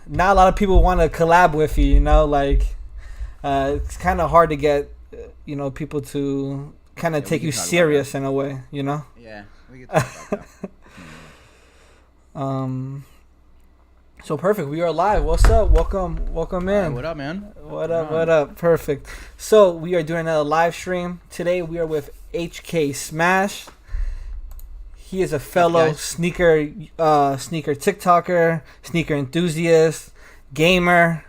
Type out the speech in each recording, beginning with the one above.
not a lot of people want to collab with you. You know, like it's kind of hard to get people to kind of take you serious in a way. You know. Yeah, we can talk about that. So perfect. We are live. What's up? Welcome in. Right, what up, man? What up? Perfect. So we are doing another live stream today. We are with HKSMASH. He is a fellow sneaker TikToker, sneaker enthusiast, gamer,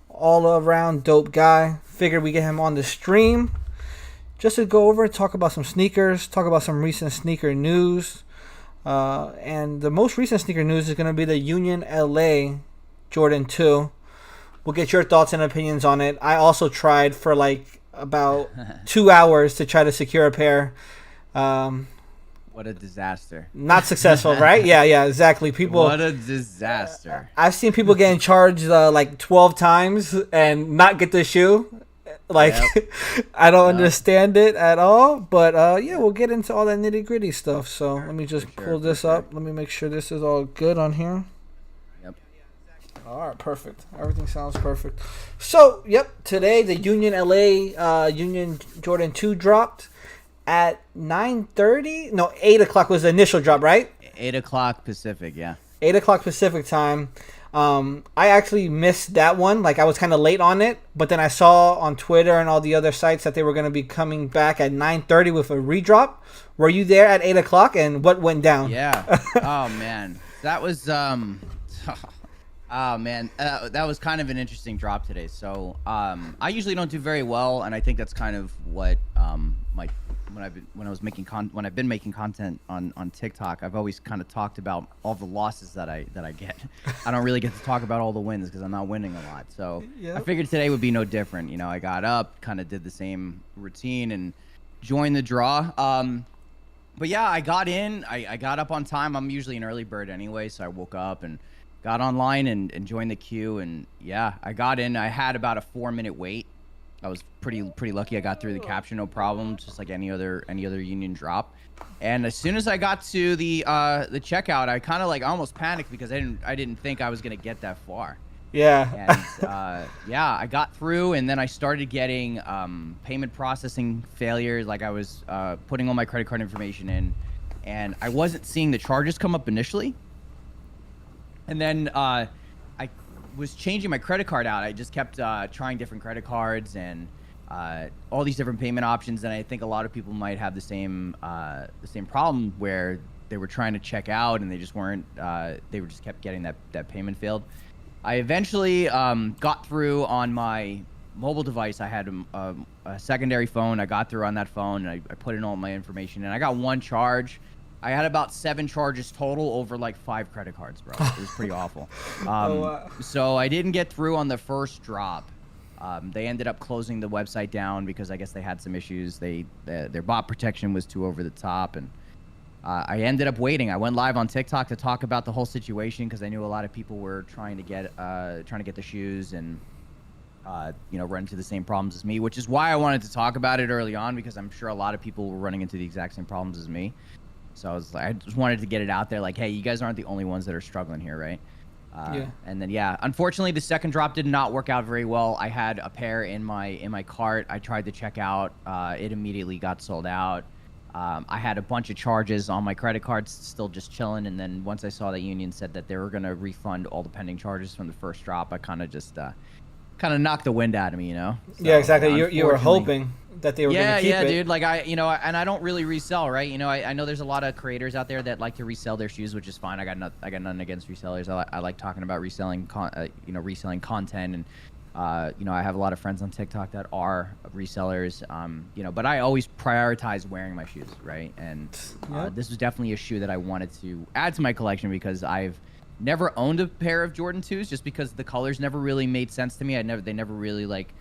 all around dope guy. Figured we get him on the stream just to go over, talk about some sneakers, talk about some recent sneaker news. And the most recent sneaker news is going to be the Union LA Jordan 2. We'll get your thoughts and opinions on it. I also tried for like about 2 hours to try to secure a pair. What a disaster. Not successful, right? Yeah, exactly. What a disaster. I've seen people getting charged like 12 times and not get the shoe. Like, yep. I don't understand it at all. But, yeah, we'll get into all that nitty-gritty stuff. So let me just pull this up. Let me make sure this is all good on here. Yep. All right, perfect. Everything sounds perfect. So, yep, today the Union LA Union Jordan 2 dropped at 9:30. No, 8 o'clock was the initial drop, right? 8 o'clock Pacific, yeah. 8 o'clock Pacific time. I actually missed that one. Like, I was kind of late on it, but then I saw on Twitter and all the other sites that they were going to be coming back at 9:30 with a redrop. Were you there at 8 o'clock, and what went down? Yeah. Oh, man. That was, that was kind of an interesting drop today. So, I usually don't do very well, and I think that's kind of what, when I've been making content on TikTok, I've always kind of talked about all the losses that I get. I don't really get to talk about all the wins because I'm not winning a lot. So yep. I figured today would be no different. You know, I got up, kind of did the same routine and joined the draw. But yeah, I got in. I got up on time. I'm usually an early bird anyway, so I woke up and got online and joined the queue. And yeah, I got in. I had about a 4-minute wait. I was pretty lucky. I got through the capture, no problem, just like any other Union drop. And as soon as I got to the checkout, I kind of like almost panicked because I didn't think I was gonna get that far. Yeah. And yeah, I got through, and then I started getting payment processing failures. Like I was putting all my credit card information in, and I wasn't seeing the charges come up initially. And then I was changing my credit card out. I just kept trying different credit cards and all these different payment options, and I think a lot of people might have the same problem where they were trying to check out and they just weren't. They were just kept getting that payment failed. I eventually got through on my mobile device. I had a secondary phone. I got through on that phone, and I put in all my information, and I got one charge. I had about 7 charges total over like 5 credit cards, bro. It was pretty awful. So I didn't get through on the first drop. They ended up closing the website down because I guess they had some issues. Their bot protection was too over the top, and I ended up waiting. I went live on TikTok to talk about the whole situation because I knew a lot of people were trying to get the shoes and run into the same problems as me, which is why I wanted to talk about it early on, because I'm sure a lot of people were running into the exact same problems as me. So I just wanted to get it out there, like, hey, you guys aren't the only ones that are struggling here, right? Yeah. And then unfortunately, the second drop did not work out very well. I had a pair in my cart. I tried to check out. It immediately got sold out. I had a bunch of charges on my credit cards still just chilling. And then once I saw that Union said that they were gonna refund all the pending charges from the first drop, I kind of just knocked the wind out of me, you know? So, yeah, exactly. You were hoping that they were going to keep it. Yeah, dude. Like and I don't really resell, right? You know, I know there's a lot of creators out there that like to resell their shoes, which is fine. I got nothing against resellers. I like talking about reselling content, and I have a lot of friends on TikTok that are resellers. But I always prioritize wearing my shoes, right? And this was definitely a shoe that I wanted to add to my collection because I've never owned a pair of Jordan 2s just because the colors never really made sense to me. They never really like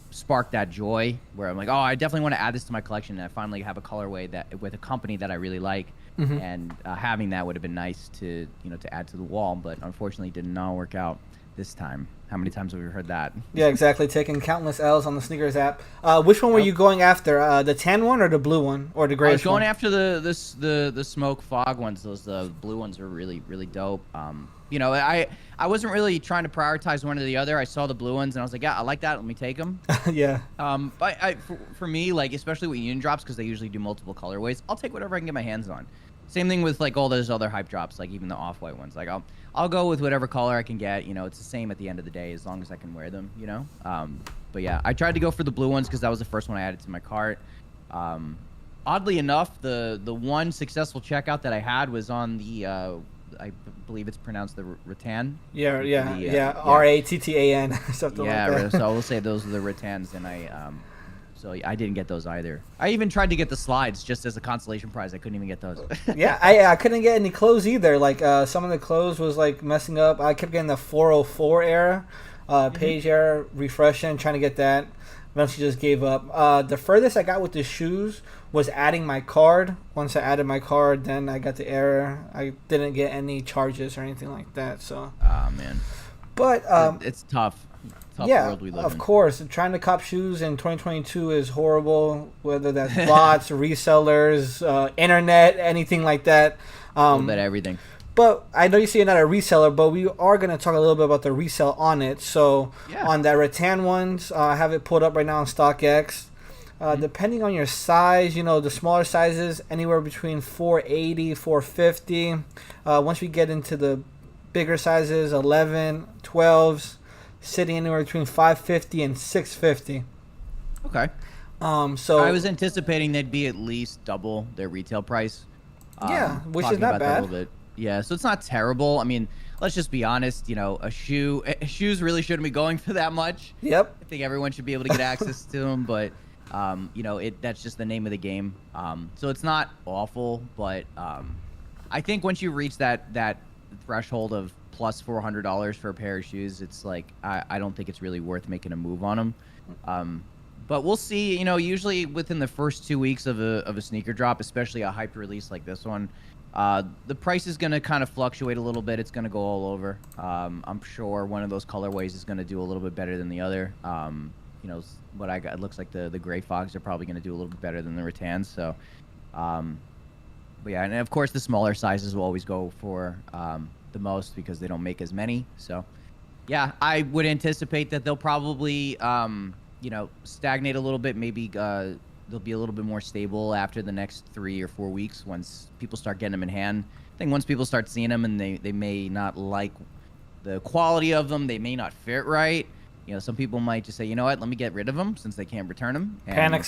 sparked that joy where I'm like, oh, I definitely want to add this to my collection. And I finally have a colorway that with a company that I really like, and having that would have been nice to add to the wall, but unfortunately did not work out. this time. How many times have we heard that? Yeah, exactly. Taking countless L's on the sneakers app. Which one were you going after? The tan one or the blue one or the I grayish was going one? after the smoke fog ones. Those the blue ones are really dope. You know, I wasn't really trying to prioritize one or the other. I saw the blue ones and I was like, yeah, I like that. Let me take them. Yeah. But for me, like especially with union drops, because they usually do multiple colorways, I'll take whatever I can get my hands on. Same thing with like all those other hype drops, like even the off-white ones. Like I'll go with whatever color I can get. You know, it's the same at the end of the day as long as I can wear them. You know. But yeah, I tried to go for the blue ones because that was the first one I added to my cart. Oddly enough, the one successful checkout that I had was on the I believe it's pronounced the rattan. Yeah. Yeah. RATTAN something like that. Yeah, so I will say those are the rattans, and so I didn't get those either. I even tried to get the slides just as a consolation prize. I couldn't even get those. Yeah, I couldn't get any clothes either. Like some of the clothes was like messing up. I kept getting the 404 error, page error, refreshing, trying to get that. Eventually just gave up. The furthest I got with the shoes was adding my card. Once I added my card, then I got the error. I didn't get any charges or anything like that. So. Ah man. But it's tough. Tough yeah, world we live of in. course. Trying to cop shoes in 2022 is horrible. Whether that's bots, resellers, internet, anything like that. A little bit of everything. But I know you say you're not a reseller, but we are going to talk a little bit about the resale on it. So on that rattan ones, I have it pulled up right now on StockX. Depending on your size, you know, the smaller sizes, anywhere between 480, 450. Once we get into the bigger sizes, 11, 12s, sitting anywhere between 550 and 650. Okay. So I was anticipating they'd be at least double their retail price. Yeah, which is talking not about that a bad. little bit. Yeah, so it's not terrible. I mean, let's just be honest. You know, shoes really shouldn't be going for that much. Yep. I think everyone should be able to get access to them, but you know, that's just the name of the game. So it's not awful, but I think once you reach that threshold of plus $400 for a pair of shoes, it's like I don't think it's really worth making a move on them. But we'll see. You know, usually within the first 2 weeks of a sneaker drop, especially a hyped release like this one, the price is going to kind of fluctuate a little bit. It's going to go all over. I'm sure one of those colorways is going to do a little bit better than the other. You know, what I got, it looks like the gray fogs are probably going to do a little bit better than the rattans. So, but yeah, and of course the smaller sizes will always go for the most because they don't make as many. So, yeah, I would anticipate that they'll probably, you know, stagnate a little bit. Maybe they'll be a little bit more stable after the next 3 or 4 weeks once people start getting them in hand. I think once people start seeing them and they may not like the quality of them, they may not fit right. You know, some people might just say, you know what, let me get rid of them since they can't return them. And, Panic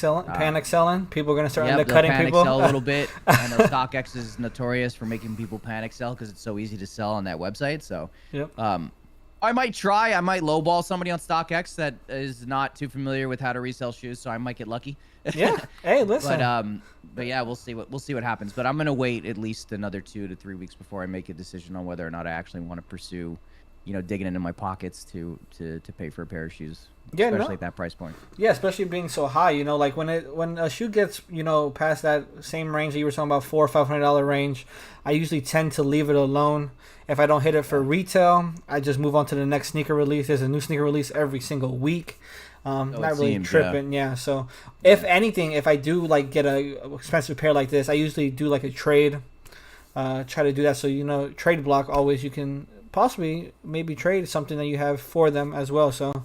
selling. People are going to start they'll undercutting panic people. sell a little bit. I know StockX is notorious for making people panic sell because it's so easy to sell on that website. So, Yep. I might lowball somebody on StockX that is not too familiar with how to resell shoes, so I might get lucky. Yeah. Hey, listen. But yeah, we'll see what happens. But I'm gonna wait at least another 2 to 3 weeks before I make a decision on whether or not I actually want to pursue, you know, digging into my pockets to pay for a pair of shoes. Yeah, especially at that price point. Yeah, especially being so high. You know, like when a shoe gets, you know, past that same range that you were talking about, $400 or $500 range, I usually tend to leave it alone. If I don't hit it for retail, I just move on to the next sneaker release. There's a new sneaker release every single week. Not really tripping, yeah. So if anything, if I do like get a expensive pair like this, I usually do like a trade. Try to do that. So, you know, trade block always, you can possibly maybe trade something that you have for them as well. So you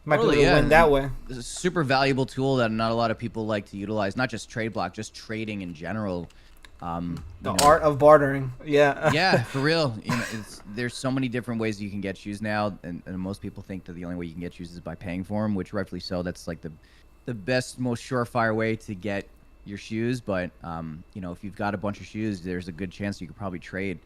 might be able to win that way. It's a super valuable tool that not a lot of people like to utilize. Not just trade block, just trading in general. The art of bartering. Yeah. Yeah, for real. You know, there's so many different ways you can get shoes now, and most people think that the only way you can get shoes is by paying for them, which rightfully so. That's like the best, most surefire way to get your shoes. But you know, if you've got a bunch of shoes, there's a good chance you could probably trade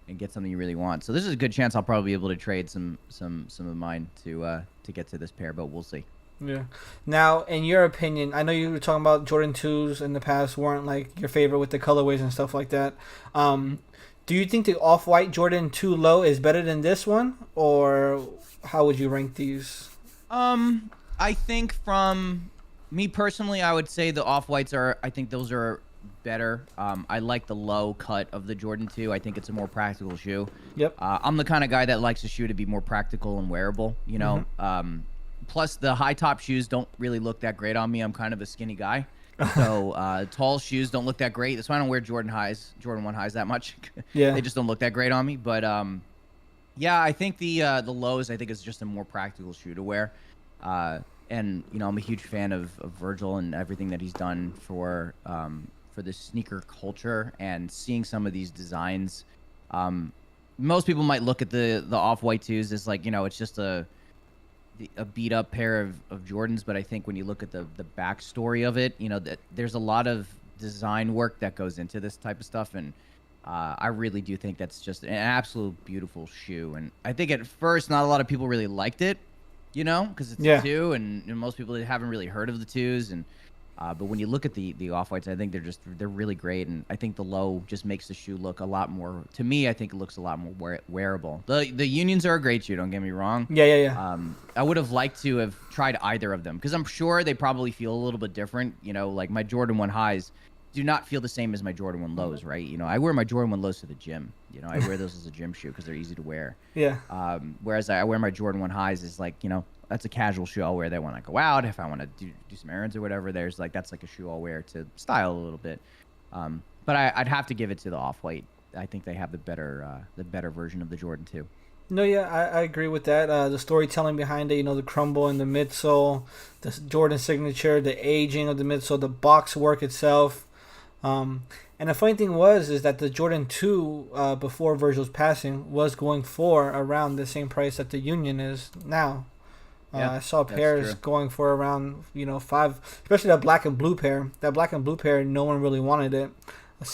and get something you really want. So this is a good chance I'll probably be able to trade some of mine to get to this pair, but we'll see. Yeah. Now, in your opinion, I know you were talking about Jordan 2s in the past weren't like your favorite with the colorways and stuff like that. Do you think the Off-White Jordan 2 Low is better than this one, or how would you rank these? I think from me personally, I would say the Off-Whites I think those are better. I like the low cut of the Jordan 2. I think it's a more practical shoe. Yep. I'm the kind of guy that likes a shoe to be more practical and wearable, you know. Plus, the high top shoes don't really look that great on me. I'm kind of a skinny guy. So tall shoes don't look that great. That's why I don't wear Jordan 1 highs that much. Yeah. They just don't look that great on me. But yeah, I think the lows, I think, is just a more practical shoe to wear. And you know, I'm a huge fan of Virgil and everything that he's done for the sneaker culture, and seeing some of these designs. Most people might look at the off-white 2s as like, you know, it's just a beat up pair of Jordans, but I think when you look at the backstory of it, you know, that there's a lot of design work that goes into this type of stuff, and I really do think that's just an absolute beautiful shoe. And I think at first not a lot of people really liked it, you know, because it's a 2, and most people haven't really heard of the 2s. And but when you look at the off-whites, I think they're really great, and I think the low just makes the shoe look a lot more. To me, I think it looks a lot more wearable. The Unions are a great shoe. Don't get me wrong. Yeah. I would have liked to have tried either of them, because I'm sure they probably feel a little bit different. You know, like my Jordan 1 highs do not feel the same as my Jordan 1 lows, right? You know, I wear my Jordan 1 lows to the gym. You know, I wear those as a gym shoe because they're easy to wear. Yeah. Whereas I wear my Jordan 1 highs is like, you know, that's a casual shoe I'll wear that when I go out. If I want to do some errands or whatever, that's like a shoe I'll wear to style a little bit. But I'd have to give it to the off-white. I think they have the better version of the Jordan 2. No, yeah, I agree with that. The storytelling behind it, you know, the crumble in the midsole, the Jordan signature, the aging of the midsole, the box work itself. And the funny thing is that the Jordan 2, before Virgil's passing, was going for around the same price that the Union is now. I saw pairs going for around, you know, $5, especially that black and blue pair. That black and blue pair, no one really wanted it.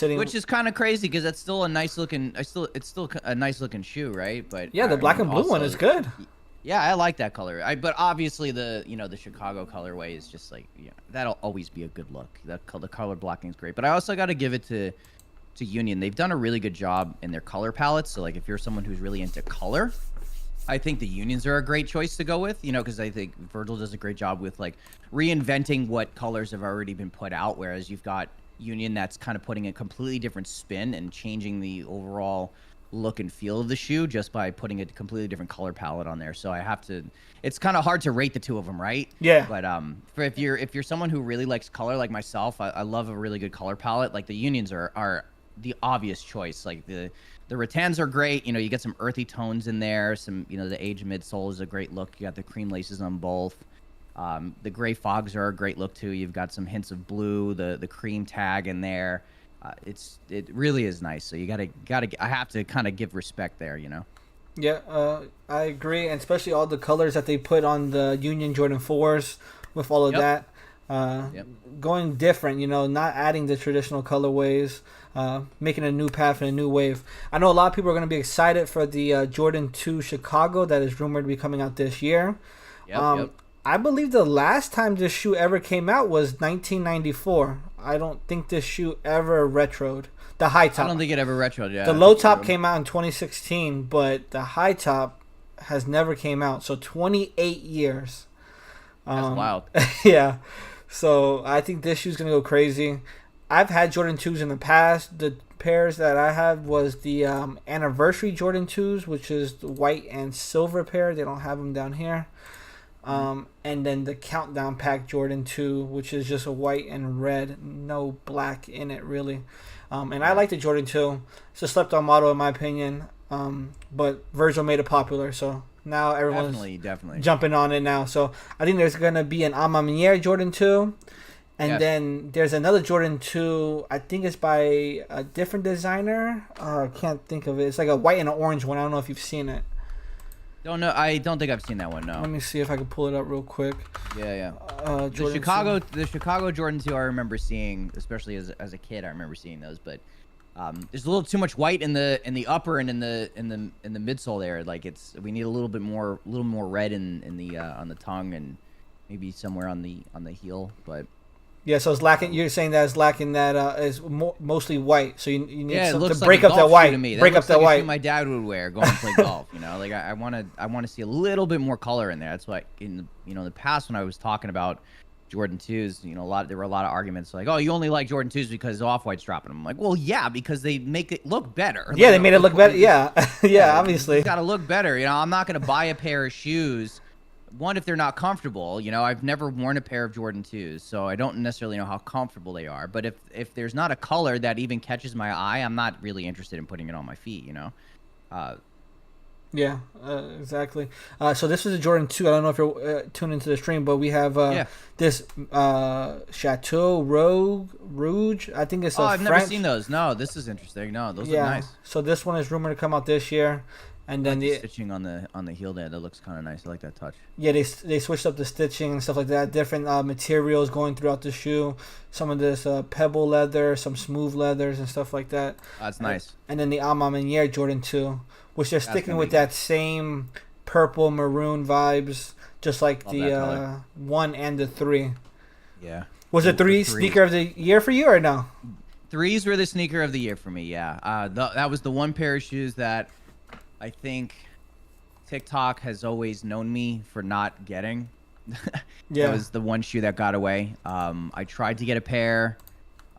Which is kind of crazy because that's still a nice looking. It's still a nice looking shoe, right? But yeah, the black and blue one is good. Yeah, I like that color. But obviously the Chicago colorway is just like, that'll always be a good look. The color blocking is great. But I also got to give it to Union. They've done a really good job in their color palettes. So like if you're someone who's really into color, I think the Unions are a great choice to go with, you know, because I think Virgil does a great job with like reinventing what colors have already been put out, whereas you've got Union that's kind of putting a completely different spin and changing the overall look and feel of the shoe just by putting a completely different color palette on there. So it's kind of hard to rate the two of them, right? Yeah. But if you're someone who really likes color like myself, I love a really good color palette. Like the Unions are the obvious choice. Like the rattans are great. You know, you get some earthy tones in there. Some, you know, the aged midsole is a great look. You got the cream laces on both. The gray fogs are a great look too. You've got some hints of blue, the cream tag in there. It really is nice. So you gotta I have to kind of give respect there, you know. Yeah, I agree, and especially all the colors that they put on the Union Jordan 4s with all of that. Going different, you know, not adding the traditional colorways, making a new path and a new wave. I know a lot of people are going to be excited for the Jordan 2 Chicago that is rumored to be coming out this year. I believe the last time this shoe ever came out was 1994. I don't think this shoe ever retroed. The high top. I don't think it ever retroed, yeah. The low top came out in 2016, but the high top has never came out. So 28 years. That's wild. Yeah. So I think this shoe's going to go crazy. I've had Jordan 2s in the past. The pairs that I had was the anniversary Jordan 2s, which is the white and silver pair. They don't have them down here. And then the countdown pack Jordan 2, which is just a white and red, no black in it really. And I like the Jordan 2. It's a slept on model in my opinion. But Virgil made it popular, so now everyone's definitely jumping on it now. So I think there's gonna be an Alma Jordan 2. And then there's another Jordan 2, I think it's by a different designer. I can't think of it. It's like a white and an orange one. I don't know if you've seen it. Don't know. I don't think I've seen that one. No. Let me see if I can pull it up real quick. Yeah. The Chicago Jordan 2 I remember seeing, especially as a kid. I remember seeing those, but there's a little too much white in the upper and in the midsole there. Like we need a little more red in the on the tongue and maybe somewhere on the heel, but. Yeah, so it's lacking. You're saying that it's lacking that is mostly white. So you need to break like up that white. To me. Break up that white. My dad would wear going to play golf. You know, like I want to see a little bit more color in there. That's why in the past when I was talking about Jordan 2s, you know, there were a lot of arguments like, oh, you only like Jordan 2s because Off-White's dropping them. I'm like, well, yeah, because they make it look better. Yeah, like, they made it look better. Yeah, yeah, obviously. It's got to look better. You know, I'm not going to buy a pair of shoes, one, if they're not comfortable. You know, I've never worn a pair of Jordan 2s, so I don't necessarily know how comfortable they are. But if there's not a color that even catches my eye, I'm not really interested in putting it on my feet, you know? Yeah, exactly. So this is a Jordan 2. I don't know if you're tuned into the stream, but we have this Chateau Rouge. I think it's I've French. never seen those. No, this is interesting. No, those look nice. So this one is rumored to come out this year. And then the stitching on the heel there, that looks kind of nice. I like that touch. Yeah, they switched up the stitching and stuff like that. Different materials going throughout the shoe. Some of this pebble leather, some smooth leathers and stuff like that. That's nice. And then the Alma Maniere Jordan 2, which they're sticking with that same purple maroon vibes, just like the 1 and the 3. Yeah. Was it 3 sneaker of the year for you or no? 3s were the sneaker of the year for me. Yeah. That was the one pair of shoes that I think TikTok has always known me for not getting. Yeah. That was the one shoe that got away. I tried to get a pair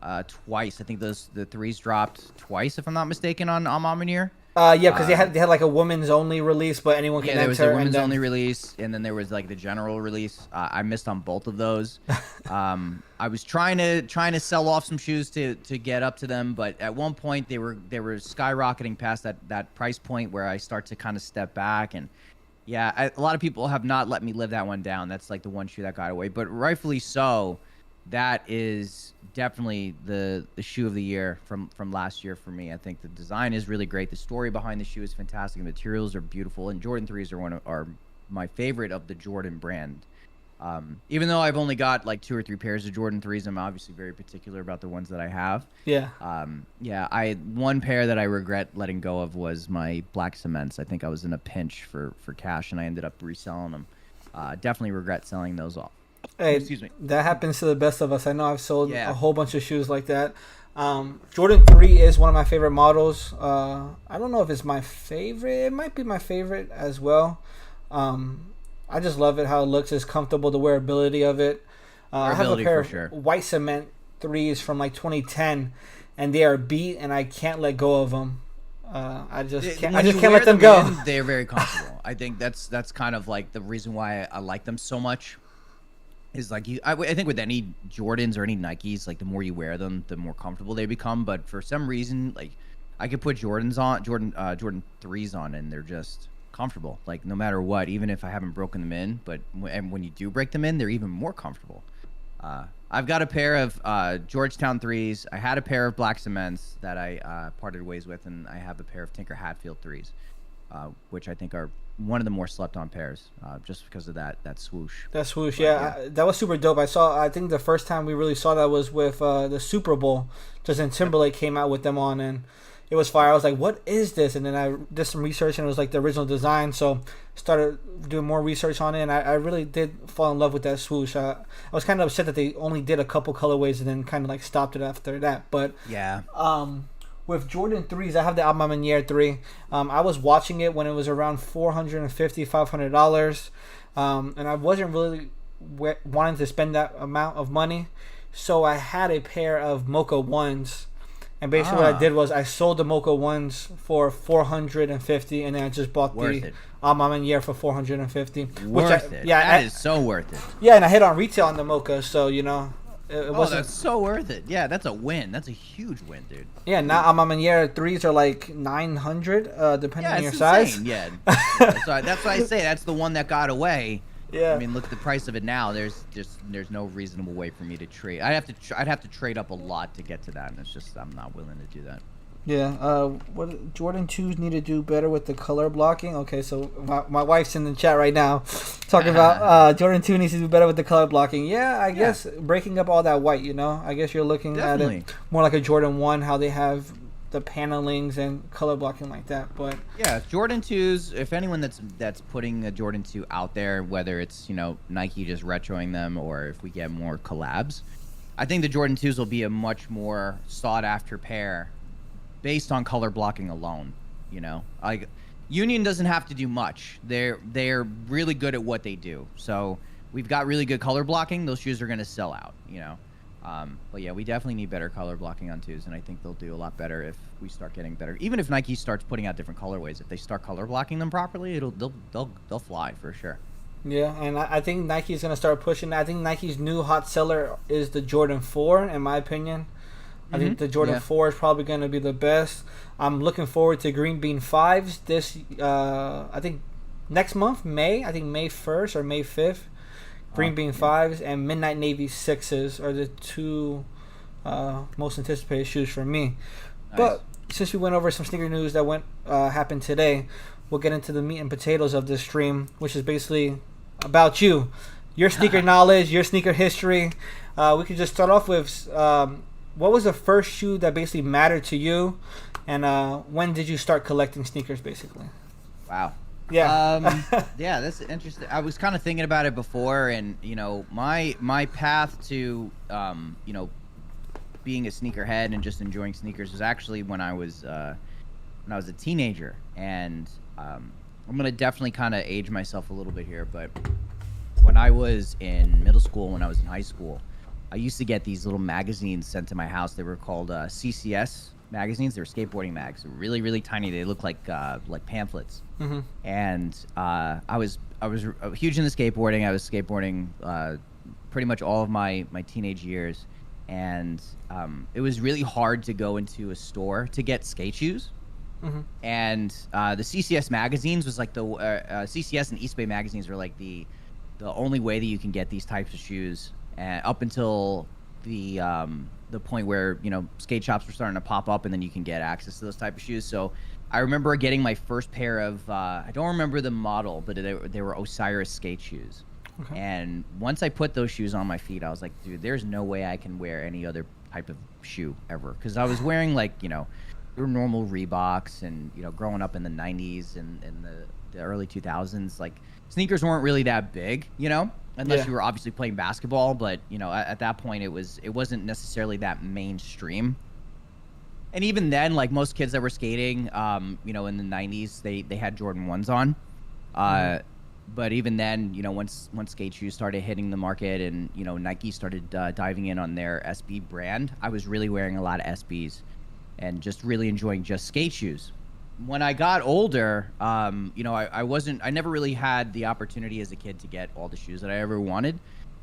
twice. I think the 3s dropped twice, if I'm not mistaken, on Alma Maniere. Yeah, because they had like a women's only release, but anyone can enter. Yeah, there was a women's only release, and then there was like the general release. I missed on both of those. I was trying to sell off some shoes to get up to them, but at one point they were skyrocketing past that price point where I start to kind of step back. And yeah, a lot of people have not let me live that one down. That's like the one shoe that got away, but rightfully so. That is definitely the shoe of the year from last year for me. I think the design is really great. The story behind the shoe is fantastic. The materials are beautiful, and Jordan 3s are my favorite of the Jordan brand. Even though I've only got like 2 or 3 pairs of Jordan 3s, I'm obviously very particular about the ones that I have. Yeah. One pair that I regret letting go of was my black cements. I think I was in a pinch for cash, and I ended up reselling them. Definitely regret selling those off. Hey, excuse me. That happens to the best of us. I know I've sold a whole bunch of shoes like that. Jordan 3 is one of my favorite models. I don't know if it's my favorite. It might be my favorite as well. I just love it, how it looks. It's comfortable, the wearability of it. I have a pair of white cement 3s from like 2010, and they are beat, and I can't let go of them. I just can't let them go. They're very comfortable. I think that's kind of like the reason why I like them so much. Is like I think with any Jordans or any Nikes, like the more you wear them, the more comfortable they become. But for some reason, like I could put Jordan 3s on, and they're just comfortable. Like no matter what, even if I haven't broken them in, but when you do break them in, they're even more comfortable. I've got a pair of Georgetown 3s. I had a pair of black cements that I parted ways with, and I have a pair of Tinker Hatfield 3s, which I think are one of the more slept on pairs, just because of that swoosh. That swoosh, that was super dope. I think the first time we really saw that was with the Super Bowl. Justin Timberlake came out with them on, and it was fire. I was like, what is this? And then I did some research, and it was like the original design. So started doing more research on it, and I really did fall in love with that swoosh. I was kind of upset that they only did a couple colorways and then kind of like stopped it after that. But yeah. With Jordan 3s, I have the Alma Maniere 3. I was watching it when it was around $450, $500. And I wasn't really wanting to spend that amount of money. So I had a pair of Mocha 1s. And basically what I did was I sold the Mocha 1s for $450, and then I just bought the Alma Maniere for $450. Worth it. Yeah, that is so worth it. Yeah, and I hit on retail on the Mocha, so, you know. That's so worth it. Yeah, that's a win. That's a huge win, dude. Yeah, now Alma Maniere 3s are like $900, depending on your size. Yeah, that's why I say that's the one that got away. Yeah. I mean, look at the price of it now. There's no reasonable way for me to trade. I'd have to trade up a lot to get to that, and it's just I'm not willing to do that. Yeah. What Jordan 2s need to do better with the color blocking? Okay, so my wife's in the chat right now talking about Jordan 2 needs to do better with the color blocking. Yeah, I guess breaking up all that white, you know. I guess you're looking at it more like a Jordan 1, how they have the panelings and color blocking like that. But yeah, Jordan 2s, if anyone that's putting a Jordan 2 out there, whether it's, you know, Nike just retroing them or if we get more collabs, I think the Jordan 2s will be a much more sought after pair based on color blocking alone. You know, like Union doesn't have to do much. They're really good at what they do. So we've got really good color blocking, those shoes are going to sell out, you know. But yeah, we definitely need better color blocking on 2s, and I think they'll do a lot better if we start getting better. Even if Nike starts putting out different colorways, if they start color blocking them properly, they'll fly for sure. Yeah, and I think Nike's gonna start pushing. I think Nike's new hot seller is the Jordan 4, in my opinion. I think the Jordan 4 is probably gonna be the best. I'm looking forward to Green Bean 5s this. I think next month, May. I think May 1st or May 5th. Green Bean 5s and Midnight Navy 6s are the two most anticipated shoes for me. Nice. But since we went over some sneaker news that happened today, we'll get into the meat and potatoes of this stream, which is basically about you, your sneaker knowledge, your sneaker history. We could just start off with what was the first shoe that basically mattered to you, and when did you start collecting sneakers, basically? Wow. Yeah. Yeah, that's interesting. I was kind of thinking about it before, and you know, my path to you know, being a sneakerhead and just enjoying sneakers was actually when I was a teenager, and I'm gonna definitely kind of age myself a little bit here, but when I was in middle school, when I was in high school, I used to get these little magazines sent to my house. They were called CCS magazines. They were skateboarding mags. They were really, really tiny. They looked like pamphlets. Mm-hmm. And I was huge into skateboarding. I was skateboarding pretty much all of my teenage years, and it was really hard to go into a store to get skate shoes. Mm-hmm. And the CCS magazines was like the CCS and East Bay magazines were like the only way that you can get these types of shoes, up until the point where, you know, skate shops were starting to pop up, and then you can get access to those type of shoes. So I remember getting my first pair of I don't remember the model, but they were Osiris skate shoes. Okay. And once I put those shoes on my feet, I was like, dude, there's no way I can wear any other type of shoe ever, because I was wearing, like, you know, your normal Reeboks, and, you know, growing up in the 90s and the early 2000s, like, sneakers weren't really that big, you know, unless you were obviously playing basketball. But, you know, at that point, it wasn't necessarily that mainstream. And even then, like, most kids that were skating, you know, in the 90s, they had Jordan 1s on. But even then, you know, once skate shoes started hitting the market, and, you know, Nike started diving in on their SB brand, I was really wearing a lot of SBs and just really enjoying just skate shoes. When I got older, you know, I never really had the opportunity as a kid to get all the shoes that I ever wanted.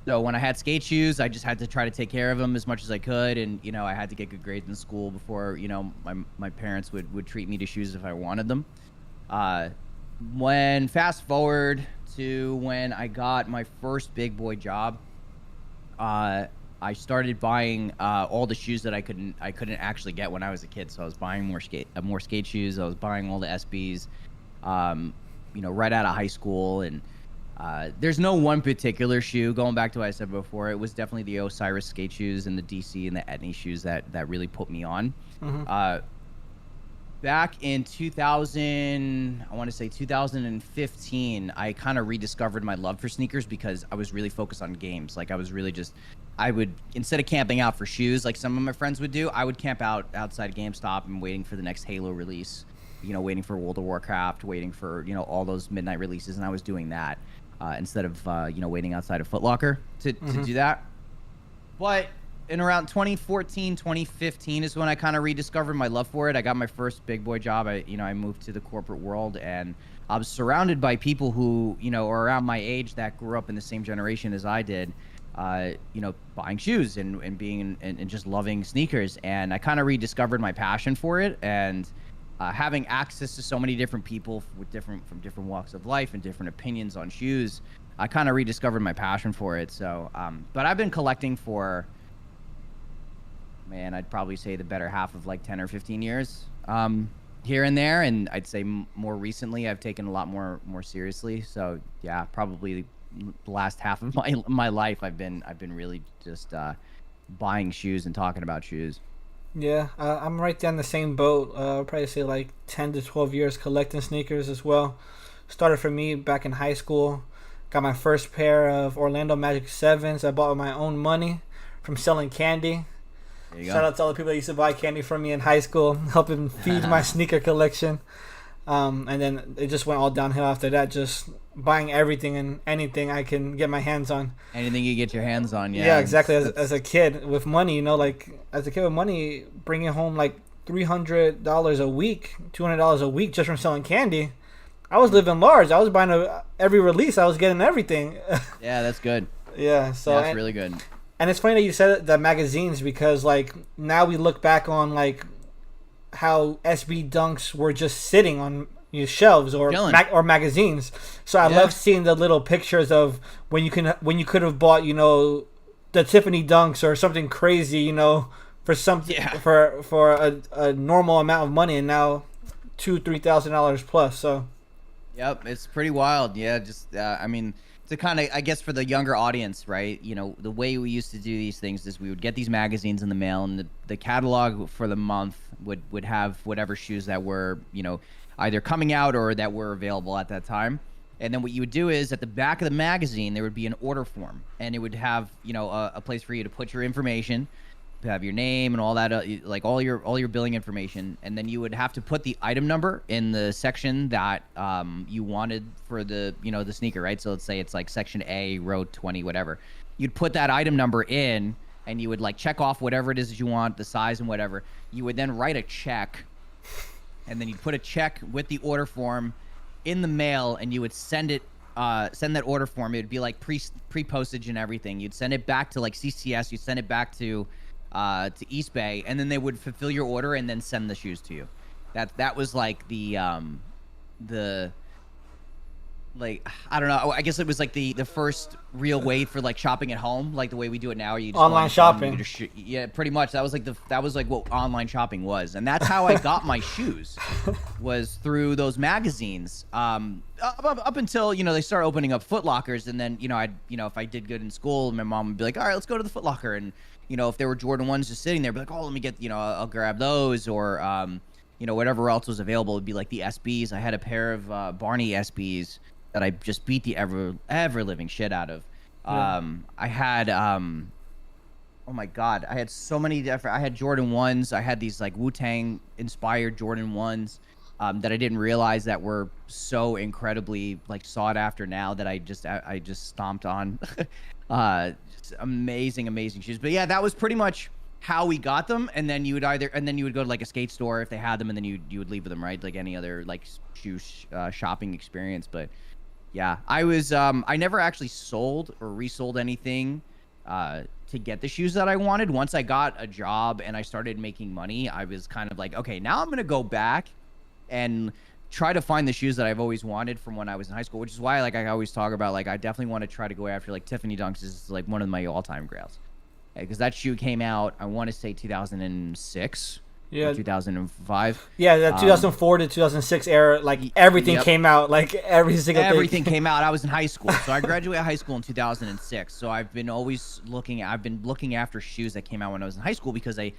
So when I had skate shoes, I just had to try to take care of them as much as I could. And, you know, I had to get good grades in school before, you know, my parents would treat me to shoes if I wanted them. When fast forward to when I got my first big boy job, I started buying all the shoes that I couldn't actually get when I was a kid. So I was buying more skate shoes. I was buying all the SBs, you know, right out of high school. And there's no one particular shoe. Going back to what I said before, it was definitely the Osiris skate shoes and the DC and the Etnies shoes that really put me on. Mm-hmm. Back in 2015, I kind of rediscovered my love for sneakers, because I was really focused on games. Like, I was really I would, instead of camping out for shoes like some of my friends would do, I would camp out outside GameStop and waiting for the next Halo release, you know, waiting for World of Warcraft, waiting for, you know, all those midnight releases. And I was doing that instead of, you know, waiting outside of Foot Locker to do that. But in around 2014, 2015 is when I kind of rediscovered my love for it. I got my first big boy job. I moved to the corporate world, and I was surrounded by people who, you know, are around my age that grew up in the same generation as I did, you know, buying shoes and being and just loving sneakers. And I kind of rediscovered my passion for it, and having access to so many different people from different walks of life and different opinions on shoes, I kind of rediscovered my passion for it. So, but I've been collecting for, man, I'd probably say the better half of like 10 or 15 years, here and there. And I'd say more recently, I've taken a lot more seriously. So yeah, probably the last half of my life, I've been really just buying shoes and talking about shoes. Yeah, I'm right down the same boat. I'll probably say like 10 to 12 years collecting sneakers as well. Started for me back in high school. Got my first pair of Orlando Magic 7s I bought with my own money from selling candy. Shout out to all the people that used to buy candy from me in high school, helping feed my sneaker collection. And then it just went all downhill after that. Just buying everything and anything I can get my hands on. Anything you get your hands on, yeah. Yeah, exactly. As a kid with money, like as a kid with money, bringing home like $300 a week, $200 a week just from selling candy. I was living large. I was buying every release. I was getting everything. Yeah, that's good. Yeah, so that's really good. And it's funny that you said the magazines, because like now we look back on like how SB Dunks were just sitting on your shelves or magazines. So I love seeing the little pictures of when you could have bought, the Tiffany Dunks or something crazy, for for a normal amount of money, and now $2,000-$3,000 plus. So yep, it's pretty wild. Yeah, just I mean, to kind of, I guess, for the younger audience, right? The way we used to do these things is we would get these magazines in the mail, and the catalog for the month would have whatever shoes that were, either coming out or that were available at that time. And then what you would do is at the back of the magazine, there would be an order form, and it would have, a place for you to put your information, to have your name and all that, like all your billing information. And then you would have to put the item number in the section that you wanted for the, the sneaker, right? So let's say it's like section A, row 20, whatever. You'd put that item number in, and you would like check off whatever it is that you want, the size and whatever. You would then write a check, and then you'd put a check with the order form in the mail, and you would send that order form. It would be like pre-postage and everything. You'd send it back to like CCS. You'd send it back to East Bay, and then they would fulfill your order and then send the shoes to you. That was like the like, I don't know, I guess it was like the first real way for like shopping at home, like the way we do it now. You just online shopping. Yeah, pretty much. That was like what online shopping was, and that's how I got my shoes, was through those magazines. Up until they start opening up Foot Lockers, and then if I did good in school, my mom would be like, all right, let's go to the Foot Locker, and if there were Jordan 1s just sitting there, be like, oh, let me get, I'll grab those, or whatever else was available. It'd be like the SBs. I had a pair of Barney SBs that I just beat the ever living shit out of. I had oh my god, I had so many different. I had Jordan 1s. I had these like Wu-Tang inspired Jordan 1s that I didn't realize that were so incredibly like sought after now, that I just stomped on. Just amazing shoes. But yeah, that was pretty much how we got them. And then you would go to like a skate store if they had them, and then you would leave with them, right? Like any other like shoe shopping experience. But yeah, I never actually sold or resold anything to get the shoes that I wanted. Once I got a job and I started making money, I was kind of like, okay, now I'm going to go back and try to find the shoes that I've always wanted from when I was in high school, which is why I always talk about, like, I definitely want to try to go after like Tiffany Dunks is like one of my all-time grails. Because that shoe came out, I want to say 2006. Yeah, 2005. Yeah, that 2004 to 2006 era, like everything came out, like everything came out. I was in high school, so I graduated high school in 2006. So I've been looking after shoes that came out when I was in high school, because I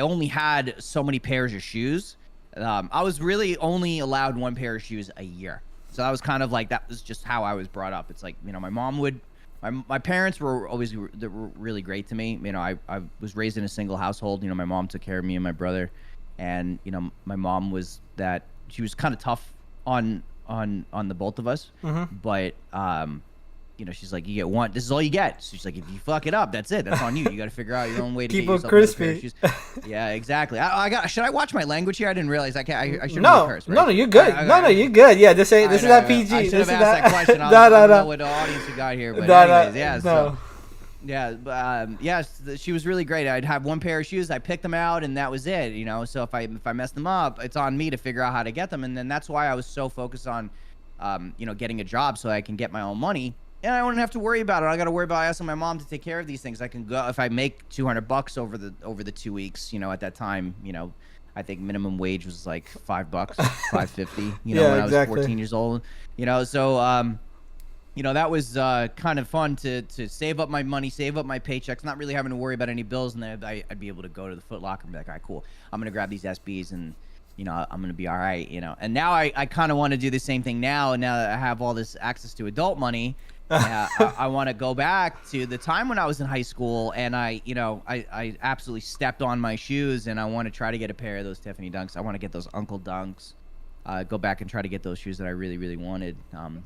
only had so many pairs of shoes. I was really only allowed one pair of shoes a year, so that was kind of like, that was just how I was brought up. It's like, my mom would. My parents were always really great to me. I was raised in a single household. My mom took care of me and my brother, and my mom she was kind of tough on the both of us. Mm-hmm. But she's like, you get one. This is all you get. So she's like, if you fuck it up, that's it. That's on you. You got to figure out your own way to keep get yourself crispy. Another pair of shoes. Yeah, exactly. Should I watch my language here? I didn't realize I can't. I shouldn't curse, right? No, you're good. No, you're good. Yeah, this is not PG. I should have asked that question. I don't know what the audience we got here, but anyways, yeah. So, yeah, she was really great. I'd have one pair of shoes. I picked them out, and that was it. So if I messed them up, it's on me to figure out how to get them. And then that's why I was so focused on, getting a job so I can get my own money. And I wouldn't have to worry about it. I got to worry about asking my mom to take care of these things. I can go if I make $200 over the 2 weeks. At that time, I think minimum wage was like $5, $5.50. When I was 14 years old. So that was kind of fun to save up my money, save up my paychecks, not really having to worry about any bills, and then I'd be able to go to the Foot Locker and be like, all right, cool. I'm gonna grab these SBs and. I'm gonna be all right. And now I kind of want to do the same thing now. And now that I have all this access to adult money. I want to go back to the time when I was in high school, and I absolutely stepped on my shoes, and I want to try to get a pair of those Tiffany Dunks. I want to get those Uncle Dunks. go back and try to get those shoes that I really, really wanted.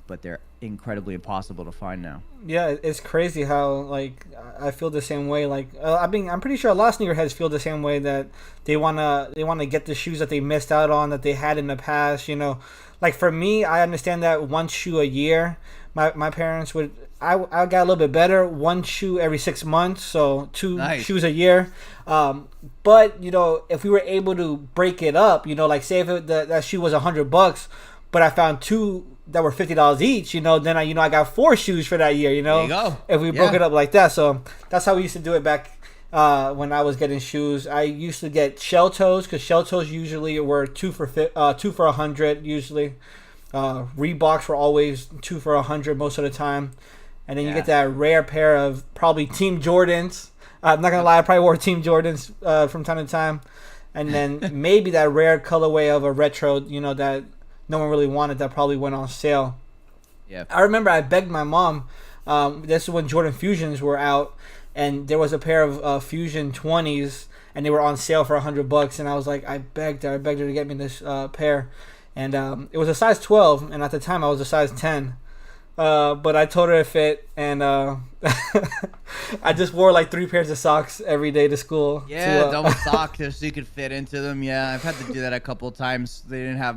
But they're incredibly impossible to find now. Yeah, it's crazy how like I feel the same way. Like I'm pretty sure a lot of sneakerheads feel the same way, that they wanna get the shoes that they missed out on, that they had in the past. You know, like for me, I understand that one shoe a year. My parents would. I got a little bit better. One shoe every 6 months, so two Nice. shoes a year. But you know, if we were able to break it up, you know, like say if that shoe was $100, but I found two that were $50 each, you know, then I got four shoes for that year, you know. There you go. If we broke it up like that, so that's how we used to do it back when I was getting shoes. I used to get shell toes because shell toes usually were two for $100 usually. Reeboks were always 2 for $100 most of the time, and then you get that rare pair of probably Team Jordans. I'm not gonna lie, I probably wore Team Jordans from time to time, and then maybe that rare colorway of a retro, you know, that no one really wanted, that probably went on sale. Yeah. I remember I begged my mom. This is when Jordan Fusions were out, and there was a pair of Fusion 20s, and they were on sale for $100. And I was like, I begged her to get me this pair, and it was a size 12, and at the time I was a size 10. But I told her it fit, and I just wore like 3 pairs of socks every day to school. Yeah, double sock so you could fit into them. Yeah, I've had to do that a couple of times. They didn't have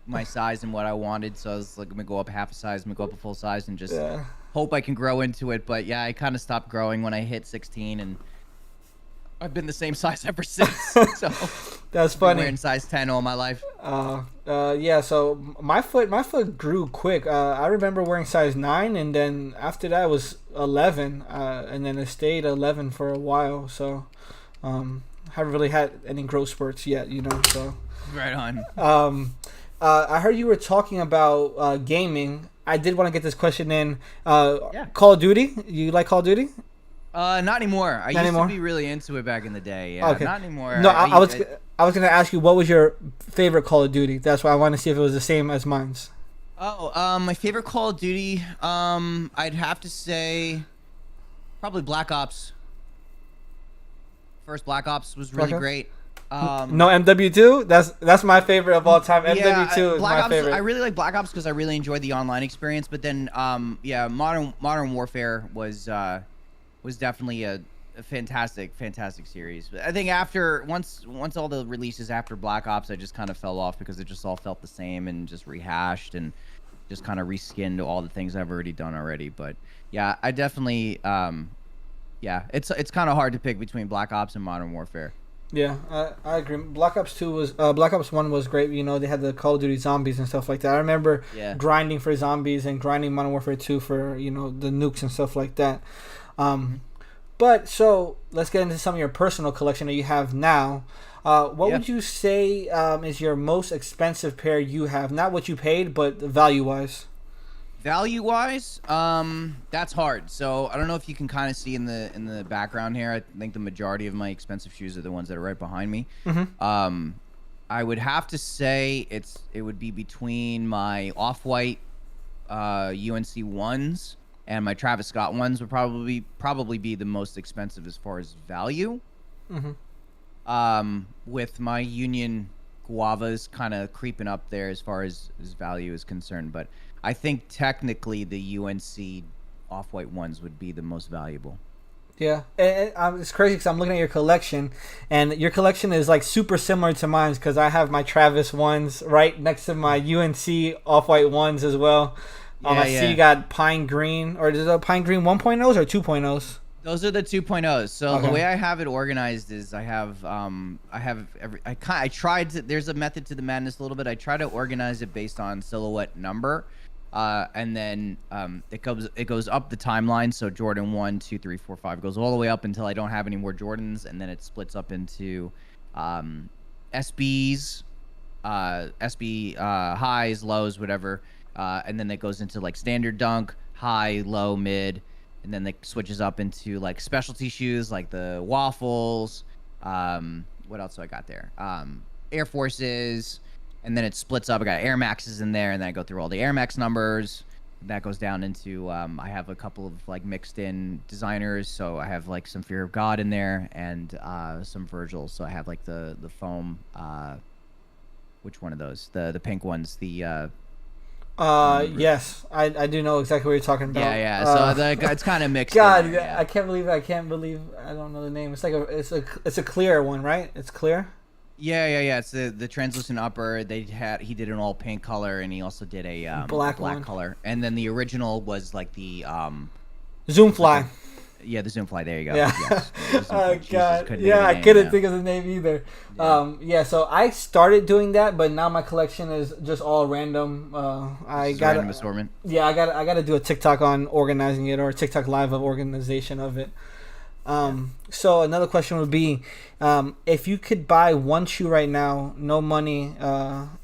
my size and what I wanted, so I was like, I'm gonna go up half a size, I'm gonna go up a full size, and just hope I can grow into it. But yeah, I kind of stopped growing when I hit 16, and I've been the same size ever since. So that's I've been funny. wearing size 10 all my life. Yeah. So my foot grew quick. I remember wearing size 9, and then after that it was 11, and then it stayed 11 for a while. So haven't really had any growth spurts yet, you know. So right on. I heard you were talking about gaming. I did want to get this question in. Call of Duty. You like Call of Duty? Not anymore. I used anymore? to be really into it back in the day. Yeah, Okay. not anymore. No, I was gonna ask you what was your favorite Call of Duty. That's why I wanted to see if it was the same as mine's. My favorite Call of Duty. I'd have to say probably Black Ops. First Black Ops was really great. No MW2. That's my favorite of all time. MW2 is Black my Ops, favorite. I really like Black Ops because I really enjoyed the online experience. But then, Modern Warfare was definitely a fantastic series. I think after once all the releases after Black Ops, I just kind of fell off because it just all felt the same and just rehashed and just kind of reskinned all the things I've already done already. But yeah, I definitely it's kind of hard to pick between Black Ops and Modern Warfare. Yeah, I agree. Black Ops 1 was great. You know, they had the Call of Duty zombies and stuff like that. I remember grinding for zombies and grinding Modern Warfare 2 for, you know, the nukes and stuff like that. But so let's get into some of your personal collection that you have now. What would you say is your most expensive pair you have? Not what you paid, but value-wise. Value-wise, that's hard. So I don't know if you can kind of see in the background here. I think the majority of my expensive shoes are the ones that are right behind me. Mm-hmm. I would have to say it would be between my Off-White UNC ones and my Travis Scott ones would probably be the most expensive as far as value. Mm-hmm. With my Union Guavas kind of creeping up there as far as value is concerned, but I think technically the UNC Off-White ones would be the most valuable. Yeah, and it's crazy because I'm looking at your collection, and your collection is like super similar to mine because I have my Travis ones right next to my UNC Off-White ones as well. I see you got Pine Green, or is it Pine Green 1.0s or 2.0s? Those are the 2.0s. So the way I have it organized is I tried to, there's a method to the madness a little bit. I try to organize it based on silhouette number. And then it goes up the timeline. So Jordan 1, 2, 3, 4, 5 goes all the way up until I don't have any more Jordans, and then it splits up into SBs, SB highs, lows, whatever, and then it goes into like standard dunk, high, low, mid, and then it switches up into like specialty shoes like the waffles. What else do I got there? Air Forces. And then it splits up. I got Air Maxes in there, and then I go through all the Air Max numbers. That goes down into I have a couple of like mixed in designers. So I have like some Fear of God in there and some Virgil. So I have like the foam Which one of those? The pink ones. Yes, I do know exactly what you're talking about. Yeah. So it's kind of mixed. God, in there, yeah. I can't believe I don't know the name. It's like it's a clear one, right? It's clear. Yeah. It's the translucent upper. He did an all pink color, and he also did a black color. And then the original was like the Zoom fly. The Zoom fly. There you go. Yeah. Yes. Oh God. Yeah, I couldn't think of the name either. Yeah. So I started doing that, but now my collection is just all random. I got random assortment. Yeah, I got to do a TikTok on organizing it, or a TikTok live of organization of it. So another question would be, if you could buy one shoe right now, no money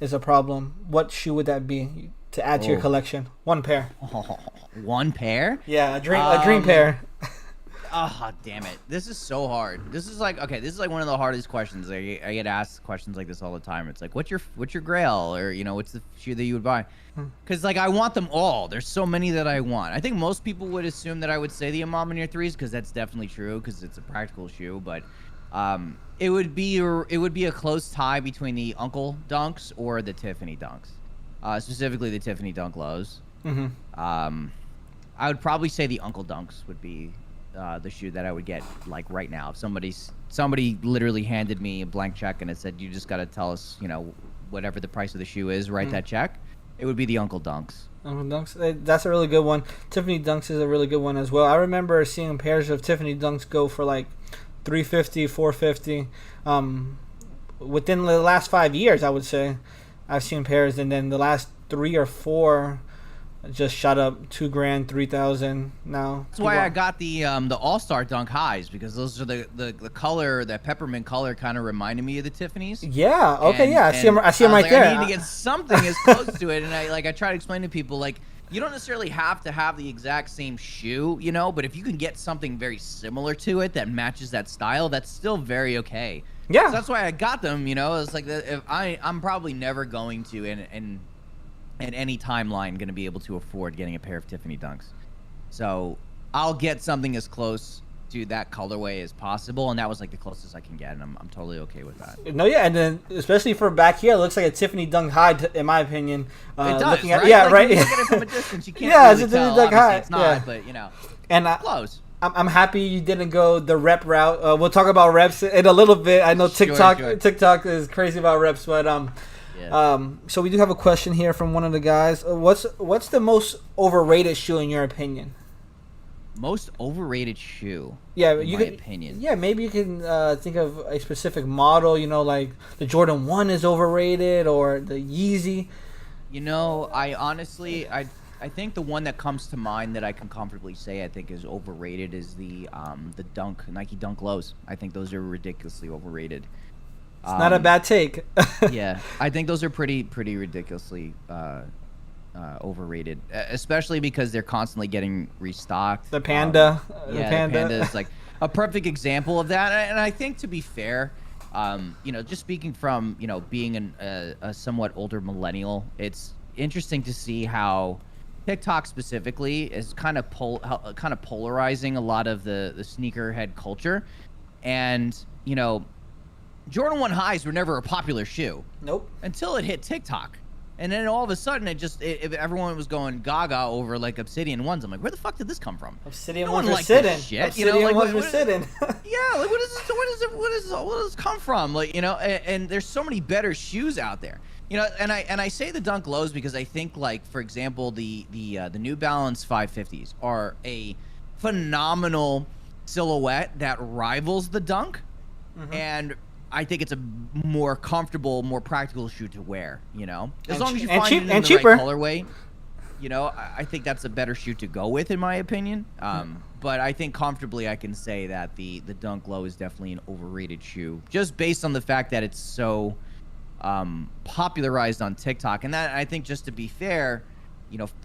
is a problem. What shoe would that be to add to your collection? One pair. One pair? Yeah, a dream pair. Oh, damn it. This is so hard. This is like one of the hardest questions. I get asked questions like this all the time. It's like, what's your grail? Or, what's the shoe that you would buy? Because, like, I want them all. There's so many that I want. I think most people would assume that I would say the Alma Near 3s, because that's definitely true, because it's a practical shoe. But it would be a close tie between the Uncle Dunks or the Tiffany Dunks. Specifically the Tiffany Dunk Lows. Mm-hmm. I would probably say the Uncle Dunks would be the shoe that I would get, like, right now. If somebody literally handed me a blank check and it said, you just got to tell us, whatever the price of the shoe is, write that check, it would be the Uncle Dunks. Uncle Dunks, that's a really good one. Tiffany Dunks is a really good one as well. I remember seeing pairs of Tiffany Dunks go for like $350, $450. Within the last 5 years, I would say, I've seen pairs, and then the last 3 or 4 just shot up $2,000, $3,000 now. That's why I got the All-Star Dunk Highs, because those are the color, that peppermint color kind of reminded me of the Tiffany's. Yeah. Okay. I see them right there. I need to get something as close to it, and I try to explain to people, like, you don't necessarily have to have the exact same shoe, but if you can get something very similar to it that matches that style, that's still very okay. Yeah. So that's why I got them. It's like if I'm probably never going to in any timeline going to be able to afford getting a pair of Tiffany Dunks. So I'll get something as close to that colorway as possible, and that was like the closest I can get, and I'm totally okay with that. No, yeah, and then especially for back here, it looks like a Tiffany Dunk High, in my opinion. It does, right? Yeah, right. You look at it from a distance, you can't it's really a Tiffany tell. Dunk High. It's not, but and close. I'm happy you didn't go the rep route. We'll talk about reps in a little bit. I know TikTok is crazy about reps, but so we do have a question here from one of the guys. What's the most overrated shoe in your opinion? Most overrated shoe. Yeah, in my opinion. Yeah, maybe you can think of a specific model. Like the Jordan 1 is overrated, or the Yeezy. I honestly, I think the one that comes to mind that I can comfortably say I think is overrated is the Nike Dunk Lows. I think those are ridiculously overrated. It's not a bad take. Yeah, I think those are pretty ridiculously overrated, especially because they're constantly getting restocked. The Panda. The Panda is like a perfect example of that. And I think, to be fair, just speaking from being a somewhat older millennial, it's interesting to see how TikTok specifically is kind of polarizing a lot of the sneakerhead culture, and Jordan 1 highs were never a popular shoe. Nope. Until it hit TikTok. And then all of a sudden, everyone was going gaga over, like, Obsidian 1s. I'm like, where the fuck did this come from? Obsidian 1s were sitting. Shit, Obsidian 1s were sitting. Yeah, like, what does this come from? Like, and there's so many better shoes out there. And I say the Dunk Lows because I think, like, for example, the New Balance 550s are a phenomenal silhouette that rivals the Dunk. Mm-hmm. And I think it's a more comfortable, more practical shoe to wear, As long as you find it in the right colorway, I think that's a better shoe to go with, in my opinion. But I think comfortably I can say that the Dunk Low is definitely an overrated shoe, just based on the fact that it's so popularized on TikTok. And that, I think, just to be fair,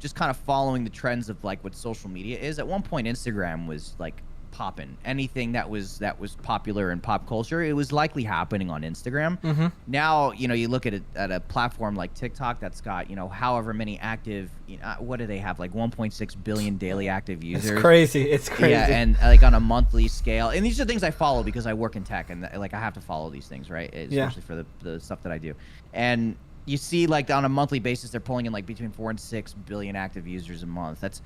just kind of following the trends of, like, what social media is. At one point, Instagram was, like, popping. Anything that was popular in pop culture, it was likely happening on Instagram. Now, you look at a platform like TikTok that's got, however many active, what do they have, like 1.6 billion daily active users? It's crazy. Yeah, and like on a monthly scale. And these are things I follow because I work in tech, and like I have to follow these things, right? Especially for the stuff that I do. And you see, like, on a monthly basis, they're pulling in like between 4 and 6 billion active users a month. That's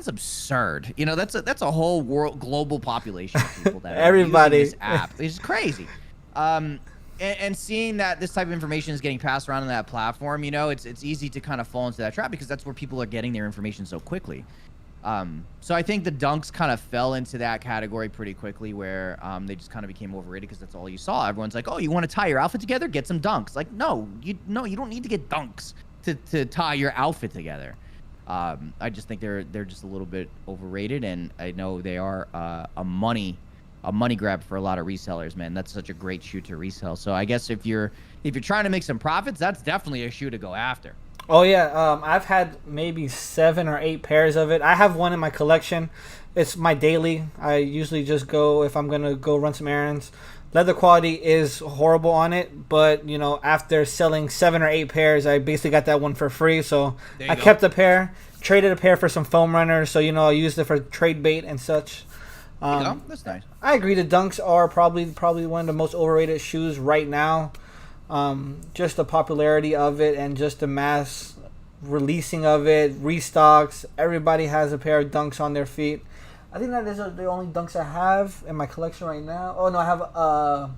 absurd. That's a whole global population of people that everybody are using this app. It's crazy. And seeing that this type of information is getting passed around on that platform, it's easy to kind of fall into that trap because that's where people are getting their information so quickly. So I think the dunks kind of fell into that category pretty quickly, where they just kind of became overrated because that's all you saw. Everyone's like, "Oh, you want to tie your outfit together? Get some dunks." Like, no, you don't need to get dunks to tie your outfit together. I just think they're just a little bit overrated, and I know they are a money grab for a lot of resellers. Man, that's such a great shoe to resell. So I guess if you're trying to make some profits, that's definitely a shoe to go after. Oh yeah, I've had maybe 7 or 8 pairs of it. I have one in my collection. It's my daily. I usually just go if I'm gonna go run some errands. Leather quality is horrible on it, but after selling 7 or 8 pairs, I basically got that one for free. So I kept a pair, traded a pair for some foam runners. So I used it for trade bait and such. That's nice. I agree. The dunks are probably one of the most overrated shoes right now. Just the popularity of it and just the mass releasing of it, restocks. Everybody has a pair of dunks on their feet. I think that is the only dunks I have in my collection right now. Oh no, I have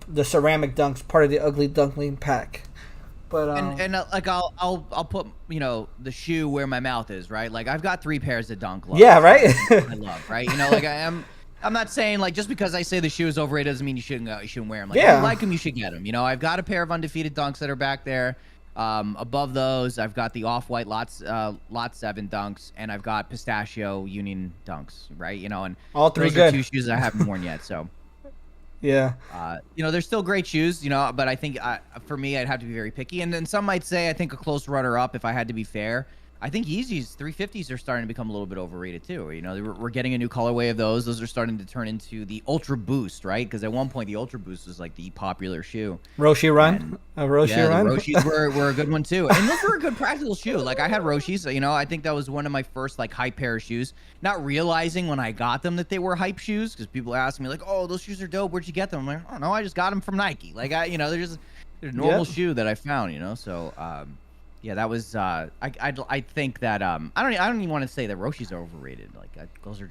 the ceramic dunks, part of the Ugly Duckling pack. But like I'll put the shoe where my mouth is, right? Like I've got 3 pairs of dunk gloves. Yeah, right. I love, right? Like I'm not saying like just because I say the shoe is overrated doesn't mean you shouldn't wear them. Like, if you like them, you should get them. I've got a pair of undefeated dunks that are back there. Above those, I've got the off-white lot 7 dunks, and I've got pistachio Union dunks, right? And all 3 those good. Are 2 shoes that I haven't worn yet, so. Yeah. They're still great shoes, but I think for me, I'd have to be very picky. And then some might say, I think a close runner-up, if I had to be fair, I think Yeezys 350s are starting to become a little bit overrated too. We're getting a new colorway of those. Those are starting to turn into the Ultra Boost, right? Because at one point the Ultra Boost was like the popular shoe. Roshi Run, Roshi Run. The Roshis were a good one too, and those were a good practical shoe. Like I had Roshis. I think that was one of my first like hype pair of shoes. Not realizing when I got them that they were hype shoes, because people ask me like, "Oh, those shoes are dope. Where'd you get them?" I'm like, "Oh no, I just got them from Nike." Like they're just a normal shoe that I found. So. Yeah, that was. I think that I don't even want to say that Roshis are overrated. Like those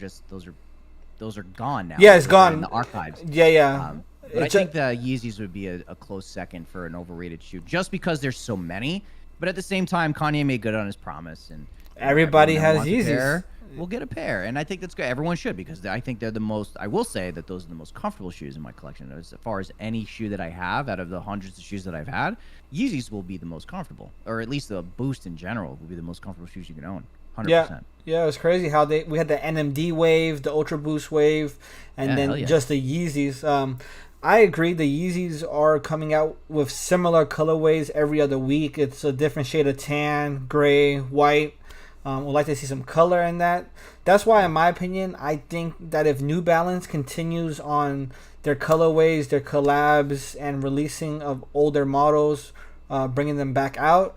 are gone now. Yeah, it's gone in the archives. Yeah. But I think the Yeezys would be a close second for an overrated shoe, just because there's so many. But at the same time, Kanye made good on his promise, and everybody has Yeezys. We'll get a pair, and I think that's good. Everyone should, because I think they're the most. I will say that those are the most comfortable shoes in my collection. As far as any shoe that I have, out of the hundreds of shoes that I've had, Yeezys will be the most comfortable, or at least the Boost in general will be the most comfortable shoes you can own. 100%. Yeah, it was crazy how we had the NMD wave, the Ultra Boost wave, and then just the Yeezys. I agree. The Yeezys are coming out with similar colorways every other week. It's a different shade of tan, gray, white. Would like to see some color in that. That's why, in my opinion, I think that if New Balance continues on their colorways, their collabs, and releasing of older models, bringing them back out,